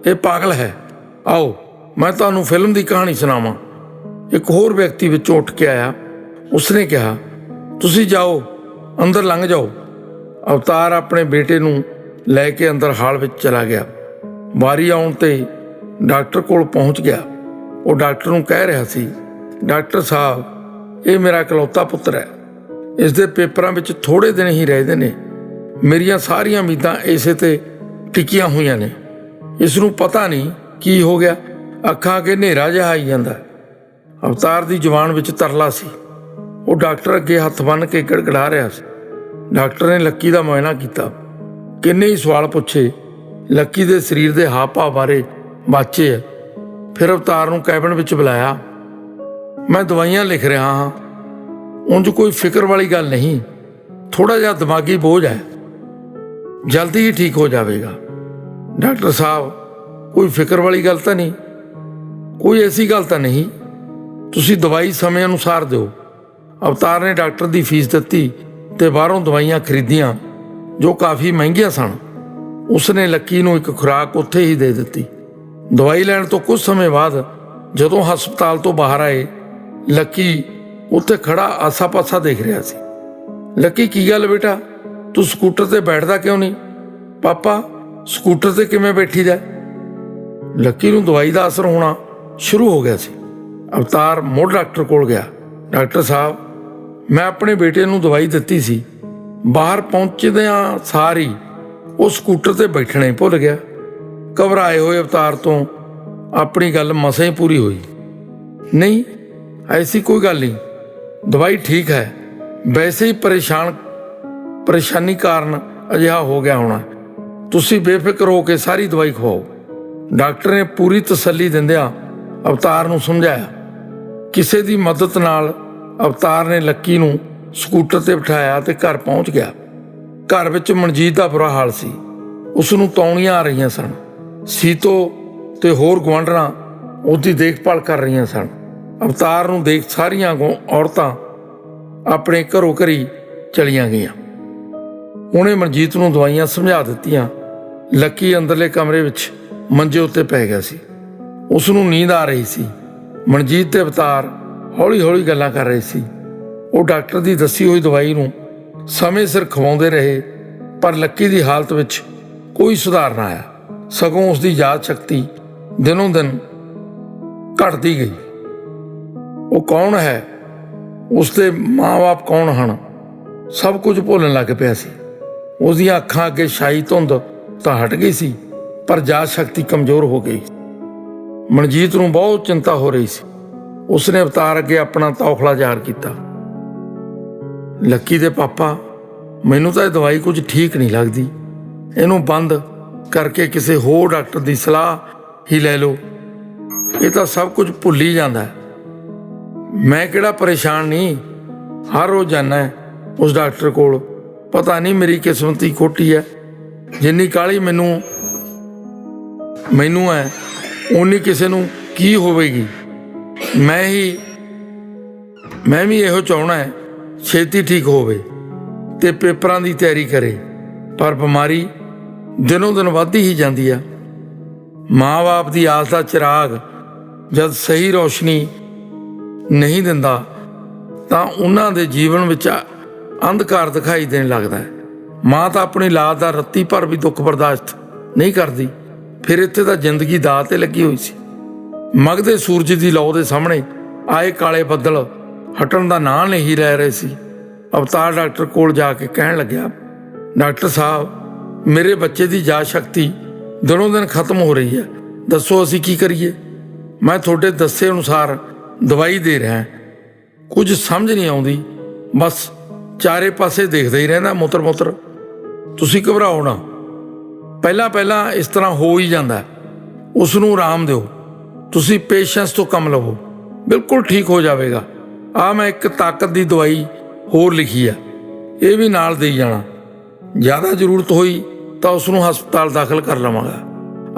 ਇਹ ਪਾਗਲ ਹੈ, ਆਓ ਮੈਂ ਤੁਹਾਨੂੰ ਫਿਲਮ ਦੀ ਕਹਾਣੀ ਸੁਣਾਵਾਂ। ਇੱਕ ਹੋਰ ਵਿਅਕਤੀ ਵਿੱਚੋਂ ਉੱਠ ਕੇ ਆਇਆ। ਉਸਨੇ ਕਿਹਾ, ਤੁਸੀਂ ਜਾਓ, ਅੰਦਰ ਲੰਘ ਜਾਓ। ਅਵਤਾਰ ਆਪਣੇ ਬੇਟੇ ਨੂੰ ਲੈ ਕੇ ਅੰਦਰ ਹਾਲ ਵਿੱਚ ਚਲਾ ਗਿਆ। ਵਾਰੀ ਆਉਣ 'ਤੇ ਡਾਕਟਰ ਕੋਲ ਪਹੁੰਚ ਗਿਆ। ਉਹ ਡਾਕਟਰ ਨੂੰ ਕਹਿ ਰਿਹਾ ਸੀ, ਡਾਕਟਰ ਸਾਹਿਬ ਇਹ ਮੇਰਾ ਇਕਲੌਤਾ ਪੁੱਤਰ ਹੈ, ਇਸ ਦੇ ਪੇਪਰਾਂ ਵਿੱਚ ਥੋੜ੍ਹੇ ਦਿਨ ਹੀ ਰਹਿੰਦੇ ਨੇ। ਮੇਰੀਆਂ ਸਾਰੀਆਂ ਉਮੀਦਾਂ ਇਸੇ 'ਤੇ ਟਿਕੀਆਂ ਹੋਈਆਂ ਨੇ। ਇਸ ਨੂੰ ਪਤਾ ਨਹੀਂ ਕੀ ਹੋ ਗਿਆ, ਅੱਖਾਂ ਅੱਗੇ ਹਨੇਰਾ ਜਿਹਾ ਆਈ ਜਾਂਦਾ। ਅਵਤਾਰ ਦੀ ਜ਼ੁਬਾਨ ਵਿੱਚ ਤਰਲਾ ਸੀ। ਉਹ ਡਾਕਟਰ ਅੱਗੇ ਹੱਥ ਬੰਨ੍ਹ ਕੇ ਗੜਗੜਾ ਰਿਹਾ ਸੀ। ਡਾਕਟਰ ਨੇ ਲੱਕੀ ਦਾ ਮੁਆਇਨਾ ਕੀਤਾ, ਕਿੰਨੇ ਹੀ ਸਵਾਲ ਪੁੱਛੇ, ਲੱਕੀ ਦੇ ਸਰੀਰ ਦੇ ਹਾਵ ਭਾਵ ਬਾਰੇ ਵਾਚੇ। ਫਿਰ ਅਵਤਾਰ ਨੂੰ ਕੈਬਨ ਵਿੱਚ ਬੁਲਾਇਆ। ਮੈਂ ਦਵਾਈਆਂ ਲਿਖ ਰਿਹਾ ਹਾਂ, ਉਂਝ ਕੋਈ ਫਿਕਰ ਵਾਲੀ ਗੱਲ ਨਹੀਂ, ਥੋੜ੍ਹਾ ਜਿਹਾ ਦਿਮਾਗੀ ਬੋਝ ਹੈ, ਜਲਦੀ ਹੀ ਠੀਕ ਹੋ ਜਾਵੇਗਾ। ਡਾਕਟਰ ਸਾਹਿਬ, ਕੋਈ ਫਿਕਰ ਵਾਲੀ ਗੱਲ ਤਾਂ ਨਹੀਂ? ਕੋਈ ਐਸੀ ਗੱਲ ਤਾਂ ਨਹੀਂ, ਤੁਸੀਂ ਦਵਾਈ ਸਮੇਂ ਅਨੁਸਾਰ ਦਿਓ। ਅਵਤਾਰ ਨੇ ਡਾਕਟਰ ਦੀ ਫੀਸ ਦਿੱਤੀ ਤੇ ਬਾਹਰੋਂ ਦਵਾਈਆਂ ਖਰੀਦੀਆਂ ਜੋ ਕਾਫੀ ਮਹਿੰਗੀਆਂ ਸਨ। ਉਸਨੇ ਲੱਕੀ ਨੂੰ ਇੱਕ ਖੁਰਾਕ ਉੱਥੇ ਹੀ ਦੇ ਦਿੱਤੀ। ਦਵਾਈ ਲੈਣ ਤੋਂ ਕੁਝ ਸਮੇਂ ਬਾਅਦ ਜਦੋਂ ਹਸਪਤਾਲ ਤੋਂ ਬਾਹਰ ਆਏ, ਲੱਕੀ ਉੱਥੇ ਖੜਾ ਆਸਾ-ਪਾਸਾ ਦੇਖ ਰਿਹਾ ਸੀ। ਲੱਕੀ, ਕੀ ਗੱਲ ਬੇਟਾ, ਤੂੰ ਸਕੂਟਰ ਤੇ ਬੈਠਦਾ ਕਿਉਂ ਨਹੀਂ? ਪਾਪਾ, ਸਕੂਟਰ ਤੇ ਕਿਵੇਂ ਬੈਠੀਦਾ? ਲੱਕੀ ਨੂੰ ਦਵਾਈ ਦਾ ਅਸਰ ਹੋਣਾ ਸ਼ੁਰੂ ਹੋ ਗਿਆ ਸੀ। ਅਵਤਾਰ ਮੁੜ ਡਾਕਟਰ ਕੋਲ ਗਿਆ। ਡਾਕਟਰ ਸਾਹਿਬ, ਮੈਂ ਆਪਣੇ ਬੇਟੇ ਨੂੰ ਦਵਾਈ ਦਿੱਤੀ ਸੀ, ਬਾਹਰ ਪਹੁੰਚਦਿਆਂ ਸਾਰ ਹੀ ਉਹ ਸਕੂਟਰ ਤੇ ਬੈਠਣਾ ਹੀ ਭੁੱਲ ਗਿਆ। ਘਬਰਾਏ ਹੋਏ ਅਵਤਾਰ ਤੋਂ ਆਪਣੀ ਗੱਲ ਮਸਾਂ ਹੀ ਪੂਰੀ ਹੋਈ। ਨਹੀਂ, ਐਸੀ ਕੋਈ ਗੱਲ ਨਹੀਂ, ਦਵਾਈ ਠੀਕ ਹੈ, ਵੈਸੇ ਹੀ ਪਰੇਸ਼ਾਨੀ ਕਾਰਨ ਅਜਿਹਾ ਹੋ ਗਿਆ ਹੋਣਾ, ਤੁਸੀਂ ਬੇਫਿਕਰ ਹੋ ਕੇ ਸਾਰੀ ਦਵਾਈ ਖਵਾਓ। ਡਾਕਟਰ ਨੇ ਪੂਰੀ ਤਸੱਲੀ ਦਿੰਦਿਆਂ ਅਵਤਾਰ ਨੂੰ ਸਮਝਾਇਆ। ਕਿਸੇ ਦੀ ਮਦਦ ਨਾਲ ਅਵਤਾਰ ਨੇ ਲੱਕੀ ਨੂੰ ਸਕੂਟਰ ਤੇ ਬਿਠਾਇਆ ਤੇ ਘਰ ਪਹੁੰਚ ਗਿਆ। ਘਰ ਵਿੱਚ ਮਨਜੀਤ ਦਾ ਬੁਰਾ ਹਾਲ ਸੀ। ਉਸ ਨੂੰ ਤੌਣੀਆਂ ਆ ਰਹੀਆਂ ਸਨ। ਸੀਤੋ ਤੇ ਹੋਰ ਗੁਆਂਢਣਾਂ ਉਹਦੀ ਦੇਖਭਾਲ ਕਰ ਰਹੀਆਂ ਸਨ। ਅਵਤਾਰ ਨੂੰ ਦੇਖ ਸਾਰੀਆਂ ਔਰਤਾਂ ਆਪਣੇ ਘਰੋਂ ਘਰੀ ਚਲੀਆਂ ਗਈਆਂ। ਉਹਨੇ ਮਨਜੀਤ ਨੂੰ ਦਵਾਈਆਂ ਸਮਝਾ ਦਿੱਤੀਆਂ। ਲੱਕੀ ਅੰਦਰਲੇ ਕਮਰੇ ਵਿੱਚ ਮੰਜੇ ਉੱਤੇ ਪੈ ਗਿਆ ਸੀ। ਉਸ ਨੂੰ ਨੀਂਦ ਆ ਰਹੀ ਸੀ। ਮਨਜੀਤ ਤੇ ਅਵਤਾਰ ਹੌਲੀ-ਹੌਲੀ ਗੱਲਾਂ ਕਰ ਰਹੇ ਸੀ। ਉਹ ਡਾਕਟਰ ਦੀ ਦੱਸੀ ਹੋਈ ਦਵਾਈ ਨੂੰ ਸਮੇਂ ਸਿਰ ਖਵਾਉਂਦੇ ਰਹੇ, ਪਰ ਲੱਕੀ ਦੀ ਹਾਲਤ ਵਿੱਚ ਕੋਈ ਸੁਧਾਰ ਨਾ ਆਇਆ, ਸਗੋਂ ਉਸ ਦੀ ਯਾਦ ਸ਼ਕਤੀ ਦਿਨੋਂ ਦਿਨ ਘਟਦੀ ਗਈ। ਉਹ ਕੌਣ ਹੈ, ਉਸਦੇ ਮਾਂ-ਬਾਪ ਕੌਣ ਹਨ, ਸਭ ਕੁਝ ਭੁੱਲਣ ਲੱਗ ਪਿਆ ਸੀ। ਉਸ ਦੀਆਂ ਅੱਖਾਂ ਅੱਗੇ ਛਾਈ ਧੁੰਦ ਤਾਂ ਹਟ ਗਈ ਸੀ, ਪਰ ਯਾਦ ਸ਼ਕਤੀ ਕਮਜ਼ੋਰ ਹੋ ਗਈ। ਮਨਜੀਤ ਨੂੰ ਬਹੁਤ ਚਿੰਤਾ ਹੋ ਰਹੀ ਸੀ। ਉਸਨੇ ਅਵਤਾਰ ਅੱਗੇ ਆਪਣਾ ਤੌਖਲਾ ਜ਼ਾਹਰ ਕੀਤਾ। ਲੱਕੀ ਦੇ ਪਾਪਾ, ਮੈਨੂੰ ਤਾਂ ਇਹ ਦਵਾਈ ਕੁਝ ਠੀਕ ਨਹੀਂ ਲੱਗਦੀ, ਇਹਨੂੰ ਬੰਦ ਕਰਕੇ ਕਿਸੇ ਹੋਰ ਡਾਕਟਰ ਦੀ ਸਲਾਹ ਹੀ ਲੈ ਲਓ, ਇਹ ਤਾਂ ਸਭ ਕੁਝ ਭੁੱਲ ਹੀ ਜਾਂਦਾ। ਮੈਂ ਕਿਹੜਾ ਪਰੇਸ਼ਾਨ ਨਹੀਂ, ਹਰ ਰੋਜ਼ ਜਾਂਦਾ ਉਸ ਡਾਕਟਰ ਕੋਲ। ਪਤਾ ਨਹੀਂ ਮੇਰੀ ਕਿਸਮਤ ਹੀ ਖੋਟੀ ਹੈ, ਜਿੰਨੀ ਕਾਹਲੀ ਮੈਨੂੰ ਹੈ ਉਨੀ ਕਿਸੇ ਨੂੰ ਕੀ ਹੋਵੇਗੀ। ਮੈਂ ਵੀ ਇਹੋ ਚਾਹੁੰਦਾ ਹੈ ਛੇਤੀ ਠੀਕ ਹੋਵੇ ਤੇ ਪੇਪਰਾਂ ਦੀ ਤਿਆਰੀ ਕਰੇ, ਪਰ ਬਿਮਾਰੀ ਦਿਨੋਂ ਦਿਨ ਵੱਧਦੀ ਹੀ ਜਾਂਦੀ ਆ। ਮਾਂ-ਬਾਪ ਦੀ ਆਸ ਦਾ ਚਿਰਾਗ ਜਦ ਸਹੀ ਰੋਸ਼ਨੀ ਨਹੀਂ ਦਿੰਦਾ ਤਾਂ ਉਹਨਾਂ ਦੇ ਜੀਵਨ ਵਿੱਚ ਅੰਧਕਾਰ ਦਿਖਾਈ ਦੇਣ ਲੱਗਦਾ ਹੈ। ਮਾਂ ਤਾਂ ਆਪਣੀ ਔਲਾਦ ਦਾ ਰੱਤੀ ਭਰ ਵੀ ਦੁੱਖ ਬਰਦਾਸ਼ਤ ਨਹੀਂ ਕਰਦੀ। ਫਿਰ ਇੱਥੇ ਤਾਂ ਜ਼ਿੰਦਗੀ ਦਾਅ 'ਤੇ ਲੱਗੀ ਹੋਈ ਸੀ। ਮਗਦੇ ਸੂਰਜ ਦੀ ਲौ ਦੇ ਸਾਹਮਣੇ ਆਏ ਕਾਲੇ ਬੱਦਲ ਹਟਣ ਦਾ ਨਾਂ ਨਹੀਂ ਲੈ ਰਹੇ ਸੀ। ਅਵਤਾਰ ਡਾਕਟਰ ਕੋਲ ਜਾ ਕੇ ਕਹਿਣ ਲੱਗਿਆ, ਡਾਕਟਰ ਸਾਹਿਬ, ਮੇਰੇ ਬੱਚੇ ਦੀ ਯਾਦ ਸ਼ਕਤੀ ਦਿਨੋਂ ਦਿਨ ਖਤਮ ਹੋ ਰਹੀ ਹੈ, ਦੱਸੋ ਅਸੀਂ ਕੀ ਕਰੀਏ? ਮੈਂ ਤੁਹਾਡੇ ਦੱਸੇ ਅਨੁਸਾਰ ਦਵਾਈ ਦੇ ਰਿਹਾ, ਕੁਝ ਸਮਝ ਨਹੀਂ ਆਉਂਦੀ, ਬਸ ਚਾਰੇ ਪਾਸੇ ਦੇਖਦਾ ਹੀ ਰਹਿੰਦਾ ਮੁੱਤਰ। ਤੁਸੀਂ ਘਬਰਾਓ ਨਾ, ਪਹਿਲਾਂ ਇਸ ਤਰ੍ਹਾਂ ਹੋ ਹੀ ਜਾਂਦਾ। ਉਸ ਨੂੰ ਆਰਾਮ ਦਿਓ, ਤੁਸੀਂ ਪੇਸ਼ੈਂਸ ਤੋਂ ਕੰਮ ਲਵੋ, ਬਿਲਕੁਲ ਠੀਕ ਹੋ ਜਾਵੇਗਾ। ਮੈਂ ਇੱਕ ਤਾਕਤ ਦੀ ਦਵਾਈ ਹੋਰ ਲਿਖੀ ਆ, ਇਹ ਵੀ ਨਾਲ ਦੇਈ ਜਾਣਾ। ਜ਼ਿਆਦਾ ਜ਼ਰੂਰਤ ਹੋਈ ਤਾਂ ਉਸ ਨੂੰ ਹਸਪਤਾਲ ਦਾਖਲ ਕਰ ਲਵਾਂਗਾ।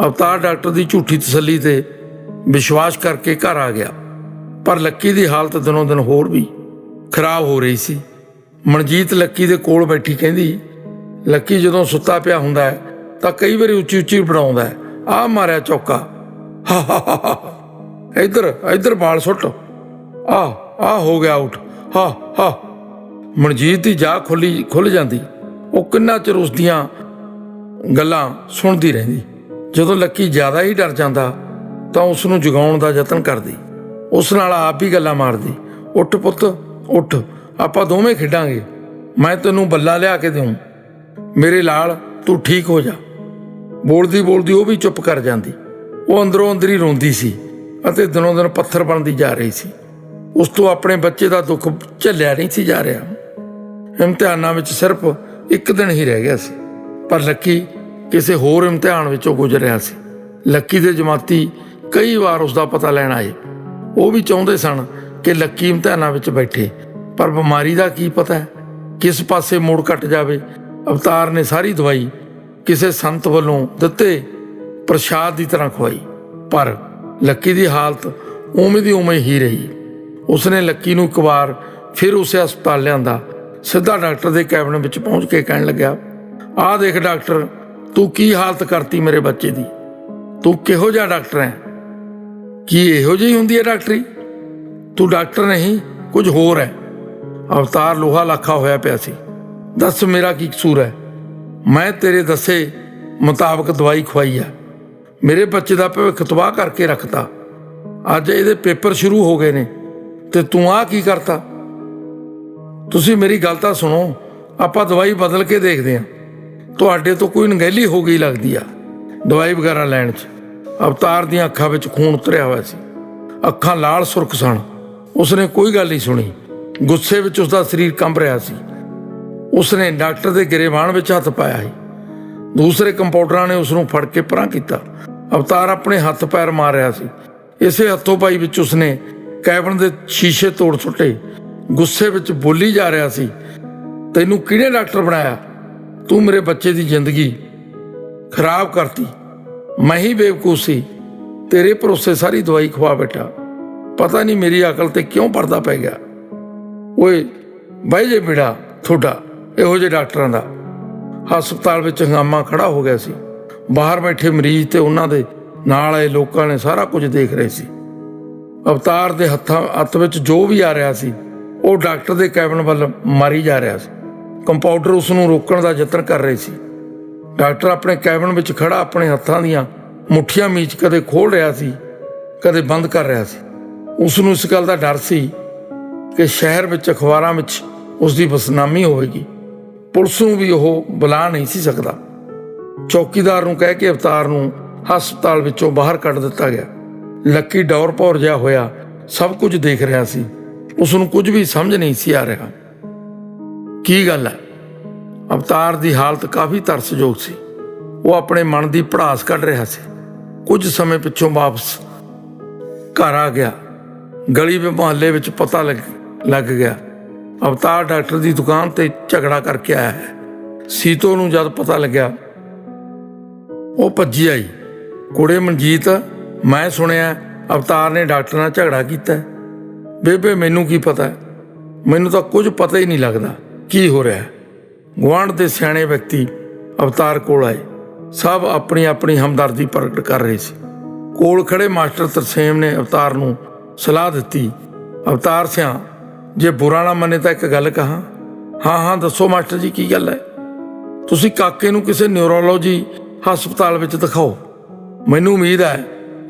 ਅਵਤਾਰ ਡਾਕਟਰ ਦੀ ਝੂਠੀ ਤਸੱਲੀ ਤੇ ਵਿਸ਼ਵਾਸ ਕਰਕੇ ਘਰ ਆ ਗਿਆ, ਪਰ ਲੱਕੀ ਦੀ ਹਾਲਤ ਦਿਨੋਂ ਦਿਨ ਹੋਰ ਵੀ ਖਰਾਬ ਹੋ ਰਹੀ ਸੀ। ਮਨਜੀਤ ਲੱਕੀ ਦੇ ਕੋਲ ਬੈਠੀ ਕਹਿੰਦੀ, ਲੱਕੀ ਜਦੋਂ ਸੁੱਤਾ ਪਿਆ ਹੁੰਦਾ ਹੈ ਤਾਂ ਕਈ ਵਾਰੀ ਉੱਚੀ ਬਣਾਉਂਦਾ ਹੈ, ਆਹ ਮਾਰਿਆ ਚੌਕਾ, ਇੱਧਰ ਬਾਲ ਸੁੱਟ, ਆਹ ਹੋ ਗਿਆ ਆਊਟ, ਹਾ। ਮਨਜੀਤ ਦੀ ਜਾਹ ਖੁੱਲ ਜਾਂਦੀ। ਉਹ ਕਿੰਨਾ ਚਿਰ ਉਸ ਦੀਆਂ ਗੱਲਾਂ ਸੁਣਦੀ ਰਹਿੰਦੀ। ਜਦੋਂ ਲੱਕੀ ਜ਼ਿਆਦਾ ਹੀ ਡਰ ਜਾਂਦਾ ਤਾਂ ਉਸ ਨੂੰ ਜਗਾਉਣ ਦਾ ਯਤਨ ਕਰਦੀ, ਉਸ ਨਾਲ ਆਪ ਹੀ ਗੱਲਾਂ ਮਾਰਦੀ। ਉੱਠ ਪੁੱਤ ਉੱਠ, ਆਪਾਂ ਦੋਵੇਂ ਖੇਡਾਂਗੇ, ਮੈਂ ਤੈਨੂੰ ਬੱਲਾ ਲਿਆ ਕੇ ਦੇਊਂ, ਮੇਰੇ ਲਾਲ, ਤੂੰ ਠੀਕ ਹੋ ਜਾ। ਬੋਲਦੀ ਬੋਲਦੀ ਉਹ ਵੀ ਚੁੱਪ ਕਰ ਜਾਂਦੀ। ਉਹ ਅੰਦਰੋਂ ਅੰਦਰ ਹੀ ਰੋਂਦੀ ਸੀ ਅਤੇ ਦਿਨੋਂ ਦਿਨ ਪੱਥਰ ਬਣਦੀ ਜਾ ਰਹੀ ਸੀ। ਉਸ ਤੋਂ ਆਪਣੇ ਬੱਚੇ ਦਾ ਦੁੱਖ ਝੱਲਿਆ ਨਹੀਂ ਸੀ ਜਾ ਰਿਹਾ। ਇਮਤਿਹਾਨਾਂ ਵਿੱਚ ਸਿਰਫ ਇੱਕ ਦਿਨ ਹੀ ਰਹਿ ਗਿਆ ਸੀ, ਪਰ ਲੱਕੀ ਕਿਸੇ ਹੋਰ ਇਮਤਿਹਾਨ ਵਿੱਚੋਂ ਗੁਜ਼ਰਿਆ ਸੀ। ਲੱਕੀ ਦੇ ਜਮਾਤੀ ਕਈ ਵਾਰ ਉਸ ਦਾ ਪਤਾ ਲੈਣ ਆਏ। ਉਹ ਵੀ ਚਾਹੁੰਦੇ ਸਨ ਕਿ ਲੱਕੀ ਇਮਤਿਹਾਨਾਂ ਵਿੱਚ ਬੈਠੇ, ਪਰ ਬਿਮਾਰੀ ਦਾ ਕੀ ਪਤਾ ਕਿਸ ਪਾਸੇ ਮੋੜ ਕੱਟ ਜਾਵੇ। ਅਵਤਾਰ ਨੇ ਸਾਰੀ ਦਵਾਈ ਕਿਸੇ ਸੰਤ ਵੱਲੋਂ ਦਿੱਤੇ ਪ੍ਰਸ਼ਾਦ ਦੀ ਤਰ੍ਹਾਂ ਖਵਾਈ, ਪਰ ਲੱਕੀ ਦੀ ਹਾਲਤ ਉਵੇਂ ਦੀ ਉਵੇਂ ਹੀ ਰਹੀ। ਉਸਨੇ ਲੱਕੀ ਨੂੰ ਇੱਕ ਵਾਰ ਫਿਰ ਉਸੇ ਹਸਪਤਾਲ ਲਿਆਂਦਾ। ਸਿੱਧਾ ਡਾਕਟਰ ਦੇ ਕੈਬਿਨ ਵਿੱਚ ਪਹੁੰਚ ਕੇ ਕਹਿਣ ਲੱਗਿਆ, ਆਹ ਦੇਖ ਡਾਕਟਰ, ਤੂੰ ਕੀ ਹਾਲਤ ਕਰਤੀ ਮੇਰੇ ਬੱਚੇ ਦੀ। ਤੂੰ ਕਿਹੋ ਜਿਹਾ ਡਾਕਟਰ ਹੈ? ਕੀ ਇਹੋ ਜਿਹੀ ਹੁੰਦੀ ਹੈ ਡਾਕਟਰੀ? ਤੂੰ ਡਾਕਟਰ ਨਹੀਂ, ਕੁਝ ਹੋਰ ਹੈ। ਅਵਤਾਰ ਲੋਹਾ ਲਾਖਾ ਹੋਇਆ ਪਿਆ ਸੀ। ਦੱਸ ਮੇਰਾ ਕੀ ਕਸੂਰ ਹੈ? ਮੈਂ ਤੇਰੇ ਦੱਸੇ ਮੁਤਾਬਕ ਦਵਾਈ ਖਵਾਈ ਆ, ਮੇਰੇ ਬੱਚੇ ਦਾ ਭਵਿੱਖ ਤਬਾਹ ਕਰਕੇ ਰੱਖਤਾ। ਅੱਜ ਇਹਦੇ ਪੇਪਰ ਸ਼ੁਰੂ ਹੋ ਗਏ ਨੇ ਤੇ ਤੂੰ ਆਹ ਕੀ ਕਰਤਾ? ਤੁਸੀਂ ਮੇਰੀ ਗੱਲ ਤਾਂ ਸੁਣੋ, ਆਪਾਂ ਦਵਾਈ ਬਦਲ ਕੇ ਦੇਖਦੇ ਹਾਂ। ਤੁਹਾਡੇ ਤੋਂ ਕੋਈ ਅਣਗਹਿਲੀ ਹੋ ਗਈ ਲੱਗਦੀ ਆ ਦਵਾਈ ਵਗੈਰਾ ਲੈਣ 'ਚ। ਅਵਤਾਰ ਦੀਆਂ ਅੱਖਾਂ ਵਿੱਚ ਖੂਨ ਉਤਰਿਆ ਹੋਇਆ ਸੀ, ਅੱਖਾਂ ਲਾਲ ਸੁਰਖ ਸਨ। ਉਸਨੇ ਕੋਈ ਗੱਲ ਨਹੀਂ ਸੁਣੀ। ਗੁੱਸੇ ਵਿੱਚ ਉਸਦਾ ਸਰੀਰ ਕੰਬ ਰਿਹਾ ਸੀ। ਉਸਨੇ ਡਾਕਟਰ ਦੇ ਗਿਰੇਬਾਨ ਵਿੱਚ ਹੱਥ ਪਾਇਆ ਸੀ। ਦੂਸਰੇ ਕੰਪਾਊਂਡਰਾਂ ਨੇ ਉਸ ਨੂੰ ਫੜ ਕੇ ਪਰਾਂ ਕੀਤਾ। ਅਵਤਾਰ ਆਪਣੇ ਹੱਥ ਪੈਰ ਮਾਰ ਰਿਹਾ ਸੀ। ਇਸੇ ਹੱਥੋਂ ਪਾਈ ਵਿੱਚ ਉਸਨੇ ਕੈਬਨ ਦੇ ਸ਼ੀਸ਼ੇ ਤੋੜ ਸੁੱਟੇ। ਗੁੱਸੇ ਵਿੱਚ ਬੋਲੀ ਜਾ ਰਿਹਾ ਸੀ, ਤੈਨੂੰ ਕਿਹਨੇ ਡਾਕਟਰ ਬਣਾਇਆ? ਤੂੰ ਮੇਰੇ ਬੱਚੇ ਦੀ ਜ਼ਿੰਦਗੀ ਖਰਾਬ ਕਰਤੀ। ਮੈਂ ਹੀ ਬੇਵਕੂਫ ਸੀ, ਤੇਰੇ ਭਰੋਸੇ ਸਾਰੀ ਦਵਾਈ ਖਵਾ ਬੈਠਾ। ਪਤਾ ਨਹੀਂ ਮੇਰੀ ਅਕਲ ਤੇ ਕਿਉਂ ਪਰਦਾ ਪੈ ਗਿਆ। ਓਏ ਬਾਈ ਜੇ ਬੇੜਾ ਤੁਹਾਡਾ ਇਹੋ ਜਿਹੇ ਡਾਕਟਰਾਂ ਦਾ। ਹਸਪਤਾਲ ਵਿੱਚ ਹੰਗਾਮਾ ਖੜਾ ਹੋ ਗਿਆ ਸੀ। ਬਾਹਰ ਬੈਠੇ ਮਰੀਜ਼ ਤੇ ਉਹਨਾਂ ਦੇ ਨਾਲ ਆਏ ਲੋਕਾਂ ਨੇ ਸਾਰਾ ਕੁਝ ਦੇਖ ਰਹੇ ਸੀ। ਅਵਤਾਰ ਦੇ ਹੱਥ ਵਿੱਚ ਜੋ ਵੀ ਆ ਰਿਹਾ ਸੀ ਉਹ ਡਾਕਟਰ ਦੇ ਕੈਬਨ ਵੱਲ ਮਾਰੀ ਜਾ ਰਿਹਾ ਸੀ। ਕੰਪਾਊਂਡਰ ਉਸ ਨੂੰ ਰੋਕਣ ਦਾ ਯਤਨ ਕਰ ਰਹੇ ਸੀ। ਡਾਕਟਰ ਆਪਣੇ ਕੈਬਨ ਵਿੱਚ ਖੜਾ ਆਪਣੇ ਹੱਥਾਂ ਦੀਆਂ ਮੁੱਠੀਆਂ ਮੀਚ ਕਦੇ ਖੋਲ੍ਹ ਰਿਹਾ ਸੀ, ਕਦੇ ਬੰਦ ਕਰ ਰਿਹਾ ਸੀ। ਉਸ ਨੂੰ ਇਸ ਗੱਲ ਦਾ ਡਰ ਸੀ ਕਿ ਸ਼ਹਿਰ ਵਿੱਚ ਅਖਬਾਰਾਂ ਵਿੱਚ ਉਸ ਦੀ ਬਦਨਾਮੀ ਹੋਵੇਗੀ। ਪੁਲਿਸ ਨੂੰ ਵੀ ਉਹ ਬੁਲਾ ਨਹੀਂ ਸੀ ਸਕਦਾ। ਚੌਕੀਦਾਰ ਨੂੰ ਕਹਿ ਕੇ ਅਵਤਾਰ ਨੂੰ ਹਸਪਤਾਲ ਵਿੱਚੋਂ ਬਾਹਰ ਕੱਢ ਦਿੱਤਾ ਗਿਆ। ਲੱਕੀ ਡੌਰ ਭੌਰ ਜਿਹਾ ਹੋਇਆ ਸਭ ਕੁਝ ਦੇਖ ਰਿਹਾ ਸੀ। ਉਸ ਨੂੰ ਕੁਝ ਵੀ ਸਮਝ ਨਹੀਂ ਸੀ ਆ ਰਿਹਾ। ਕੀ ਗੱਲ ਹੈ? ਅਵਤਾਰ ਦੀ ਹਾਲਤ ਕਾਫੀ ਤਰਸਯੋਗ ਸੀ। ਉਹ ਆਪਣੇ ਮਨ ਦੀ ਭੜਾਸ ਕੱਢ ਰਿਹਾ ਸੀ। ਕੁਝ ਸਮੇਂ ਪਿੱਛੋਂ ਵਾਪਸ ਘਰ ਆ ਗਿਆ। ਗਲੀ ਵਿੱਚ ਮੁਹੱਲੇ ਵਿੱਚ ਪਤਾ ਲੱਗ ਗਿਆ ਅਵਤਾਰ ਡਾਕਟਰ ਦੀ ਦੁਕਾਨ ਤੇ ਝਗੜਾ ਕਰਕੇ ਆਇਆ ਹੈ। ਸੀਤੋ ਨੂੰ ਜਦ ਪਤਾ ਲੱਗਿਆ ਉਹ ਭੱਜੀ ਆਈ। ਕੁੜੇ ਮਨਜੀਤ, ਮੈਂ ਸੁਣਿਆ ਅਵਤਾਰ ਨੇ ਡਾਕਟਰ ਨਾਲ ਝਗੜਾ ਕੀਤਾ। ਬੇਬੇ ਮੈਨੂੰ ਕੀ ਪਤਾ, ਮੈਨੂੰ ਤਾਂ ਕੁਝ ਪਤਾ ਹੀ ਨਹੀਂ ਲੱਗਦਾ ਕੀ ਹੋ ਰਿਹਾ। ਗੁਆਂਢ ਦੇ ਸਿਆਣੇ ਵਿਅਕਤੀ ਅਵਤਾਰ ਕੋਲ ਆਏ। ਸਭ ਆਪਣੀ ਆਪਣੀ ਹਮਦਰਦੀ ਪ੍ਰਗਟ ਕਰ ਰਹੇ ਸੀ। ਕੋਲ ਖੜੇ ਮਾਸਟਰ ਤਰਸੇਮ ਨੇ ਅਵਤਾਰ ਨੂੰ ਸਲਾਹ ਦਿੱਤੀ, ਅਵਤਾਰ ਸਿਆਂ, ਜੇ ਬੁਰਾ ਨਾ ਮੰਨੇ ਤਾਂ ਇੱਕ ਗੱਲ ਕਹਾਂ। ਹਾਂ ਦੱਸੋ ਮਾਸਟਰ ਜੀ, ਕੀ ਗੱਲ ਹੈ? ਤੁਸੀਂ ਕਾਕੇ ਨੂੰ ਕਿਸੇ ਨਿਊਰੋਲੋਜੀ ਹਸਪਤਾਲ ਵਿੱਚ ਦਿਖਾਓ। ਮੈਨੂੰ ਉਮੀਦ ਹੈ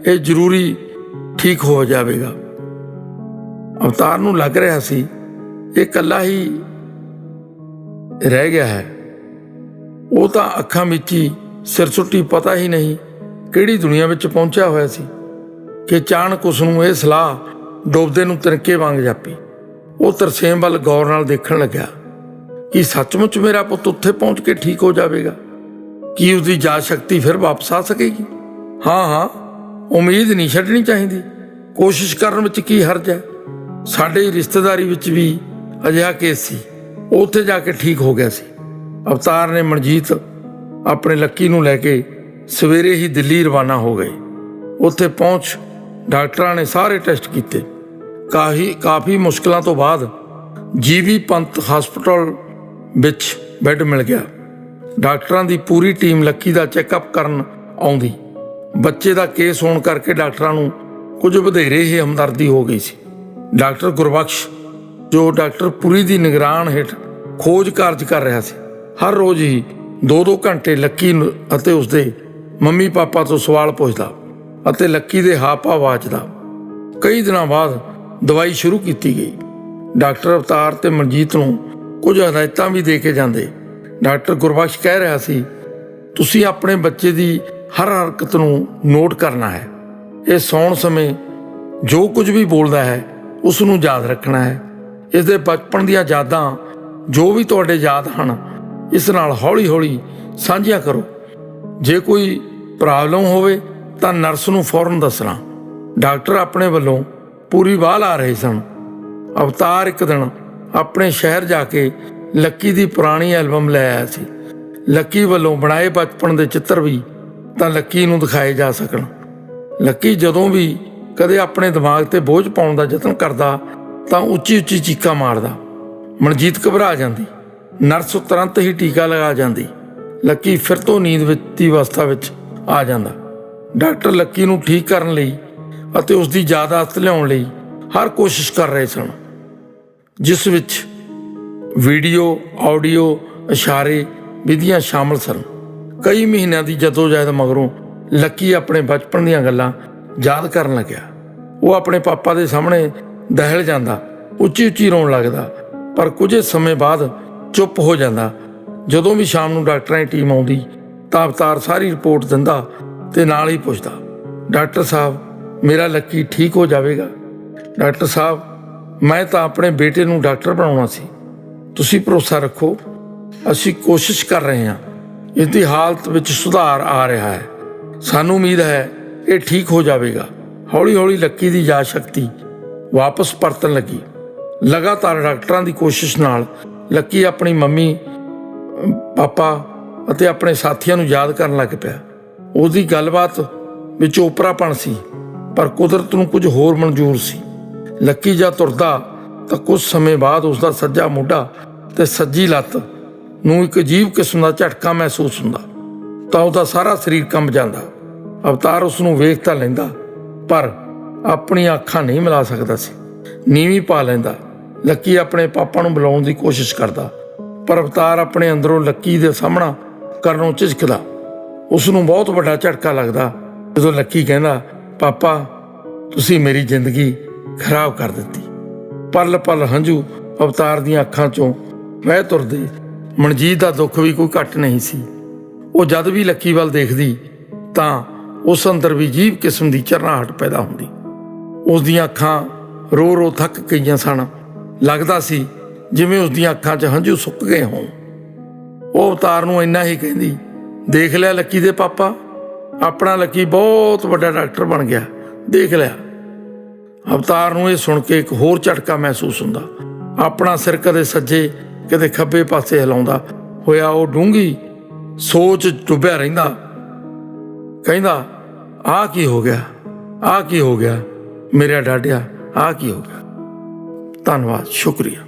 ਇਹ ਜ਼ਰੂਰੀ ਠੀਕ ਹੋ ਜਾਵੇਗਾ। ਅਵਤਾਰ ਨੂੰ ਲੱਗ ਰਿਹਾ ਸੀ ਇਹ ਇਕੱਲਾ ਹੀ ਰਹਿ ਗਿਆ ਹੈ। ਉਹ ਤਾਂ ਅੱਖਾਂ ਵਿੱਚ ਹੀ ਸਿਰ ਸੁੱਟੀ ਪਤਾ ਹੀ ਨਹੀਂ ਕਿਹੜੀ ਦੁਨੀਆ ਵਿੱਚ ਪਹੁੰਚਿਆ ਹੋਇਆ ਸੀ ਕਿ ਅਚਾਨਕ ਉਸ ਨੂੰ ਇਹ ਸਲਾਹ ਡੁੱਬਦੇ ਨੂੰ ਤਿਨਕੇ ਵਾਂਗ ਜਾਪੀ। ਉਹ ਤਰਸੇਮ ਵੱਲ ਗੌਰ ਨਾਲ ਦੇਖਣ ਲੱਗਿਆ। ਕੀ ਸੱਚਮੁੱਚ ਮੇਰਾ ਪੁੱਤ ਉੱਥੇ ਪਹੁੰਚ ਕੇ ਠੀਕ ਹੋ ਜਾਵੇਗਾ? ਕੀ ਉਸਦੀ ਯਾਦ ਸ਼ਕਤੀ ਫਿਰ ਵਾਪਸ ਆ ਸਕੇਗੀ? ਹਾਂ, ਉਮੀਦ ਨਹੀਂ ਛੱਡਣੀ ਚਾਹੀਦੀ। ਕੋਸ਼ਿਸ਼ ਕਰਨ ਵਿੱਚ ਕੀ ਹਰਜ ਹੈ? ਸਾਡੇ ਰਿਸ਼ਤੇਦਾਰੀ ਵਿੱਚ ਵੀ ਅਜਿਹਾ ਕੇਸ ਸੀ, ਉੱਥੇ ਜਾ ਕੇ ਠੀਕ ਹੋ ਗਿਆ ਸੀ। ਅਵਤਾਰ ਨੇ ਮਨਜੀਤ ਆਪਣੇ ਲੱਕੀ ਨੂੰ ਲੈ ਕੇ ਸਵੇਰੇ ਹੀ ਦਿੱਲੀ ਰਵਾਨਾ ਹੋ ਗਏ। ਉੱਥੇ ਪਹੁੰਚ ਡਾਕਟਰਾਂ ਨੇ ਸਾਰੇ ਟੈਸਟ ਕੀਤੇ। ਕਾਫੀ ਮੁਸ਼ਕਲਾਂ ਤੋਂ ਬਾਅਦ ਜੀਵੀ ਪੰਤ ਹਸਪਤਾਲ ਵਿੱਚ ਬੈੱਡ ਮਿਲ ਗਿਆ। ਡਾਕਟਰਾਂ ਦੀ ਪੂਰੀ ਟੀਮ ਲੱਕੀ ਦਾ ਚੈੱਕਅਪ ਕਰਨ ਆਉਂਦੀ। ਬੱਚੇ ਦਾ ਕੇਸ ਹੋਣ ਕਰਕੇ ਡਾਕਟਰਾਂ ਨੂੰ ਕੁਝ ਵਧੇਰੇ ਹੀ ਹਮਦਰਦੀ ਹੋ ਗਈ ਸੀ। ਡਾਕਟਰ ਗੁਰਬਖਸ਼, ਜੋ ਡਾਕਟਰ ਪੁਰੀ ਦੀ ਨਿਗਰਾਨ ਹੇਠ ਖੋਜ ਕਾਰਜ ਕਰ ਰਿਹਾ ਸੀ, ਹਰ ਰੋਜ਼ ਹੀ 2-2 ਘੰਟੇ ਲੱਕੀ ਅਤੇ ਉਸਦੇ ਮੰਮੀ ਪਾਪਾ ਤੋਂ ਸਵਾਲ ਪੁੱਛਦਾ ਅਤੇ ਲੱਕੀ ਦੇ ਹਾਵ-ਭਾਵ ਵਾਚਦਾ। ਕਈ ਦਿਨਾਂ ਬਾਅਦ ਦਵਾਈ ਸ਼ੁਰੂ ਕੀਤੀ ਗਈ। ਡਾਕਟਰ ਅਵਤਾਰ ਤੇ ਮਨਜੀਤ ਨੂੰ ਕੁਝ ਹਦਾਇਤਾਂ ਵੀ ਦੇ ਕੇ ਜਾਂਦੇ। ਡਾਕਟਰ ਗੁਰਬਖਸ਼ ਕਹਿ ਰਿਹਾ ਸੀ, ਤੁਸੀਂ ਆਪਣੇ ਬੱਚੇ ਦੀ ਹਰ ਹਰਕਤ ਨੂੰ ਨੋਟ ਕਰਨਾ ਹੈ। ਇਹ ਸੌਣ ਸਮੇਂ ਜੋ ਕੁਝ ਵੀ ਬੋਲਦਾ ਹੈ ਉਸ ਨੂੰ ਯਾਦ ਰੱਖਣਾ ਹੈ। ਇਸ ਦੇ ਬਚਪਨ ਦੀਆਂ ਯਾਦਾਂ ਜੋ ਵੀ ਤੁਹਾਡੇ ਯਾਦ ਹਨ ਇਸ ਨਾਲ ਹੌਲੀ ਹੌਲੀ ਸਾਂਝੀਆਂ ਕਰੋ। ਜੇ ਕੋਈ ਪ੍ਰੋਬਲਮ ਹੋਵੇ ਤਾਂ ਨਰਸ ਨੂੰ ਫੌਰਨ ਦੱਸਣਾ। ਡਾਕਟਰ ਆਪਣੇ ਵੱਲੋਂ ਪੂਰੀ ਵਾਹ ਲਾ ਰਹੇ ਸਨ। ਅਵਤਾਰ ਇੱਕ ਦਿਨ ਆਪਣੇ ਸ਼ਹਿਰ ਜਾ ਕੇ ਲੱਕੀ ਦੀ ਪੁਰਾਣੀ ਐਲਬਮ ਲੈ ਆਇਆ ਸੀ। ਲੱਕੀ ਵੱਲੋਂ ਬਣਾਏ ਬਚਪਨ ਦੇ ਚਿੱਤਰ ਵੀ ਤਾਂ ਲੱਕੀ ਨੂੰ ਦਿਖਾਏ ਜਾ ਸਕਣ। ਲੱਕੀ ਜਦੋਂ ਵੀ ਕਦੇ ਆਪਣੇ ਦਿਮਾਗ ਤੇ ਬੋਝ ਪਾਉਣ ਦਾ ਯਤਨ ਕਰਦਾ ਤਾਂ ਉੱਚੀ ਉੱਚੀ ਚੀਕਾਂ ਮਾਰਦਾ। ਮਨਜੀਤ ਘਬਰਾ ਜਾਂਦੀ। ਨਰਸ ਤੁਰੰਤ ਹੀ ਟੀਕਾ ਲਗਾ ਜਾਂਦੀ। ਲੱਕੀ ਫਿਰ ਤੋਂ ਨੀਂਦ ਦੀ ਅਵਸਥਾ ਵਿੱਚ ਆ ਜਾਂਦਾ। ਡਾਕਟਰ ਲੱਕੀ ਨੂੰ ਠੀਕ ਕਰਨ ਲਈ ਅਤੇ ਉਸ ਦੀ ਯਾਦਾਸ਼ਤ ਲਿਆਉਣ ਲਈ ਹਰ ਕੋਸ਼ਿਸ਼ ਕਰ ਰਹੇ ਸਨ, ਜਿਸ ਵਿੱਚ ਵੀਡੀਓ, ਆਡੀਓ, ਇਸ਼ਾਰੇ ਵਿਧੀਆਂ ਸ਼ਾਮਲ ਸਨ। ਕਈ ਮਹੀਨਿਆਂ ਦੀ ਜਦੋਜਹਿਦ ਮਗਰੋਂ ਲੱਕੀ ਆਪਣੇ ਬਚਪਨ ਦੀਆਂ ਗੱਲਾਂ ਯਾਦ ਕਰਨ ਲੱਗਿਆ। ਉਹ ਆਪਣੇ ਪਾਪਾ ਦੇ ਸਾਹਮਣੇ ਦਹਿਲ ਜਾਂਦਾ, ਉੱਚੀ ਉੱਚੀ ਰੋਣ ਲੱਗਦਾ, ਪਰ ਕੁਝ ਸਮੇਂ ਬਾਅਦ ਚੁੱਪ ਹੋ ਜਾਂਦਾ। ਜਦੋਂ ਵੀ ਸ਼ਾਮ ਨੂੰ ਡਾਕਟਰਾਂ ਦੀ ਟੀਮ ਆਉਂਦੀ ਤਾਂ ਅਵਤਾਰ ਸਾਰੀ ਰਿਪੋਰਟ ਦਿੰਦਾ ਤੇ ਨਾਲ ਹੀ ਪੁੱਛਦਾ, ਡਾਕਟਰ ਸਾਹਿਬ ਮੇਰਾ ਲੱਕੀ ਠੀਕ ਹੋ ਜਾਵੇਗਾ? ਡਾਕਟਰ ਸਾਹਿਬ ਮੈਂ ਤਾਂ ਆਪਣੇ ਬੇਟੇ ਨੂੰ ਡਾਕਟਰ ਬਣਾਉਣਾ ਸੀ, ਤੁਸੀਂ ਭਰੋਸਾ ਰੱਖੋ, ਅਸੀਂ ਕੋਸ਼ਿਸ਼ ਕਰ ਰਹੇ ਹਾਂ। ਇਸ ਦੀ ਹਾਲਤ ਵਿੱਚ ਸੁਧਾਰ ਆ ਰਿਹਾ ਹੈ, ਸਾਨੂੰ ਉਮੀਦ ਹੈ ਇਹ ਠੀਕ ਹੋ ਜਾਵੇਗਾ। ਹੌਲੀ ਹੌਲੀ ਲੱਕੀ ਦੀ ਯਾਦ ਸ਼ਕਤੀ ਵਾਪਸ ਪਰਤਣ ਲੱਗੀ। ਲਗਾਤਾਰ ਡਾਕਟਰਾਂ ਦੀ ਕੋਸ਼ਿਸ਼ ਨਾਲ ਲੱਕੀ ਆਪਣੀ ਮੰਮੀ, ਪਾਪਾ ਅਤੇ ਆਪਣੇ ਸਾਥੀਆਂ ਨੂੰ ਯਾਦ ਕਰਨ ਲੱਗ ਪਿਆ। ਉਹਦੀ ਗੱਲਬਾਤ ਵਿੱਚ ਓਪਰਾਪਣ ਸੀ, ਪਰ ਕੁਦਰਤ ਨੂੰ ਕੁਝ ਹੋਰ ਮਨਜ਼ੂਰ ਸੀ। ਲੱਕੀ ਜਦ ਤੁਰਦਾ ਤਾਂ ਕੁਝ ਸਮੇਂ ਬਾਅਦ ਉਸਦਾ ਸੱਜਾ ਮੋਢਾ ਤੇ ਸੱਜੀ ਲੱਤ ਨੂੰ ਇੱਕ ਅਜੀਬ ਕਿਸਮ ਦਾ ਝਟਕਾ ਮਹਿਸੂਸ ਹੁੰਦਾ ਤਾਂ ਉਹਦਾ ਸਾਰਾ ਸਰੀਰ ਕੰਬ ਜਾਂਦਾ। ਅਵਤਾਰ ਉਸ ਨੂੰ ਵੇਖ ਤਾਂ ਲੈਂਦਾ ਪਰ ਆਪਣੀਆਂ ਅੱਖਾਂ ਨਹੀਂ ਮਿਲਾ ਸਕਦਾ ਸੀ। ਨੀਵੀਂ ਪਾ ਲੈਂਦਾ। ਲੱਕੀ ਆਪਣੇ ਪਾਪਾ ਨੂੰ ਬੁਲਾਉਣ ਦੀ ਕੋਸ਼ਿਸ਼ ਕਰਦਾ, ਪਰ ਅਵਤਾਰ ਆਪਣੇ ਅੰਦਰੋਂ ਲੱਕੀ ਦੇ ਸਾਹਮਣਾ ਕਰਨੋਂ ਝਿਜਕਦਾ। ਉਸ ਨੂੰ ਬਹੁਤ ਵੱਡਾ ਝਟਕਾ ਲੱਗਦਾ ਜਦੋਂ ਲੱਕੀ ਕਹਿੰਦਾ, ਪਾਪਾ ਤੁਸੀਂ ਮੇਰੀ ਜ਼ਿੰਦਗੀ ਖਰਾਬ ਕਰ ਦਿੱਤੀ। ਪਲ ਪਲ ਹੰਝੂ ਅਵਤਾਰ ਦੀਆਂ ਅੱਖਾਂ 'ਚੋਂ ਵਹਿ ਤੁਰਦੇ। ਮਨਜੀਤ ਦਾ ਦੁੱਖ ਵੀ ਕੋਈ ਘੱਟ ਨਹੀਂ ਸੀ। ਉਹ ਜਦ ਵੀ ਲੱਕੀ ਵੱਲ ਦੇਖਦੀ ਤਾਂ ਉਸ ਅੰਦਰ ਵੀ ਅਜੀਬ ਕਿਸਮ ਦੀ ਝਰਨਾਹਟ ਪੈਦਾ ਹੁੰਦੀ। ਉਸ ਦੀਆਂ ਅੱਖਾਂ ਰੋ ਰੋ ਥੱਕ ਗਈਆਂ ਸਨ। ਲੱਗਦਾ ਸੀ ਜਿਵੇਂ ਉਸ ਦੀਆਂ ਅੱਖਾਂ 'ਚ ਹੰਝੂ ਸੁੱਕ ਗਏ ਹੋਣ। ਉਹ ਅਵਤਾਰ ਨੂੰ ਇੰਨਾ ਹੀ ਕਹਿੰਦੀ, ਦੇਖ ਲਿਆ ਲੱਕੀ ਦੇ ਪਾਪਾ, ਆਪਣਾ ਲੱਕੀ ਬਹੁਤ ਵੱਡਾ ਡਾਕਟਰ ਬਣ ਗਿਆ, ਦੇਖ ਲਿਆ। ਅਵਤਾਰ ਨੂੰ ਇਹ ਸੁਣ ਕੇ ਇੱਕ ਹੋਰ ਝਟਕਾ ਮਹਿਸੂਸ ਹੁੰਦਾ। ਆਪਣਾ ਸਿਰ ਕਦੇ ਸੱਜੇ ਕਦੇ ਖੱਬੇ ਪਾਸੇ ਹਿਲਾਉਂਦਾ ਹੋਇਆ ਉਹ ਡੂੰਘੀ ਸੋਚ ਡੁੱਬਿਆ ਰਹਿੰਦਾ। ਕਹਿੰਦਾ, ਆਹ ਕੀ ਹੋ ਗਿਆ, ਆਹ ਕੀ ਹੋ ਗਿਆ, ਮੇਰਾ ਡਾਢਿਆ, ਆਹ ਕੀ ਹੋ ਗਿਆ। ਧੰਨਵਾਦ, ਸ਼ੁਕਰੀਆ।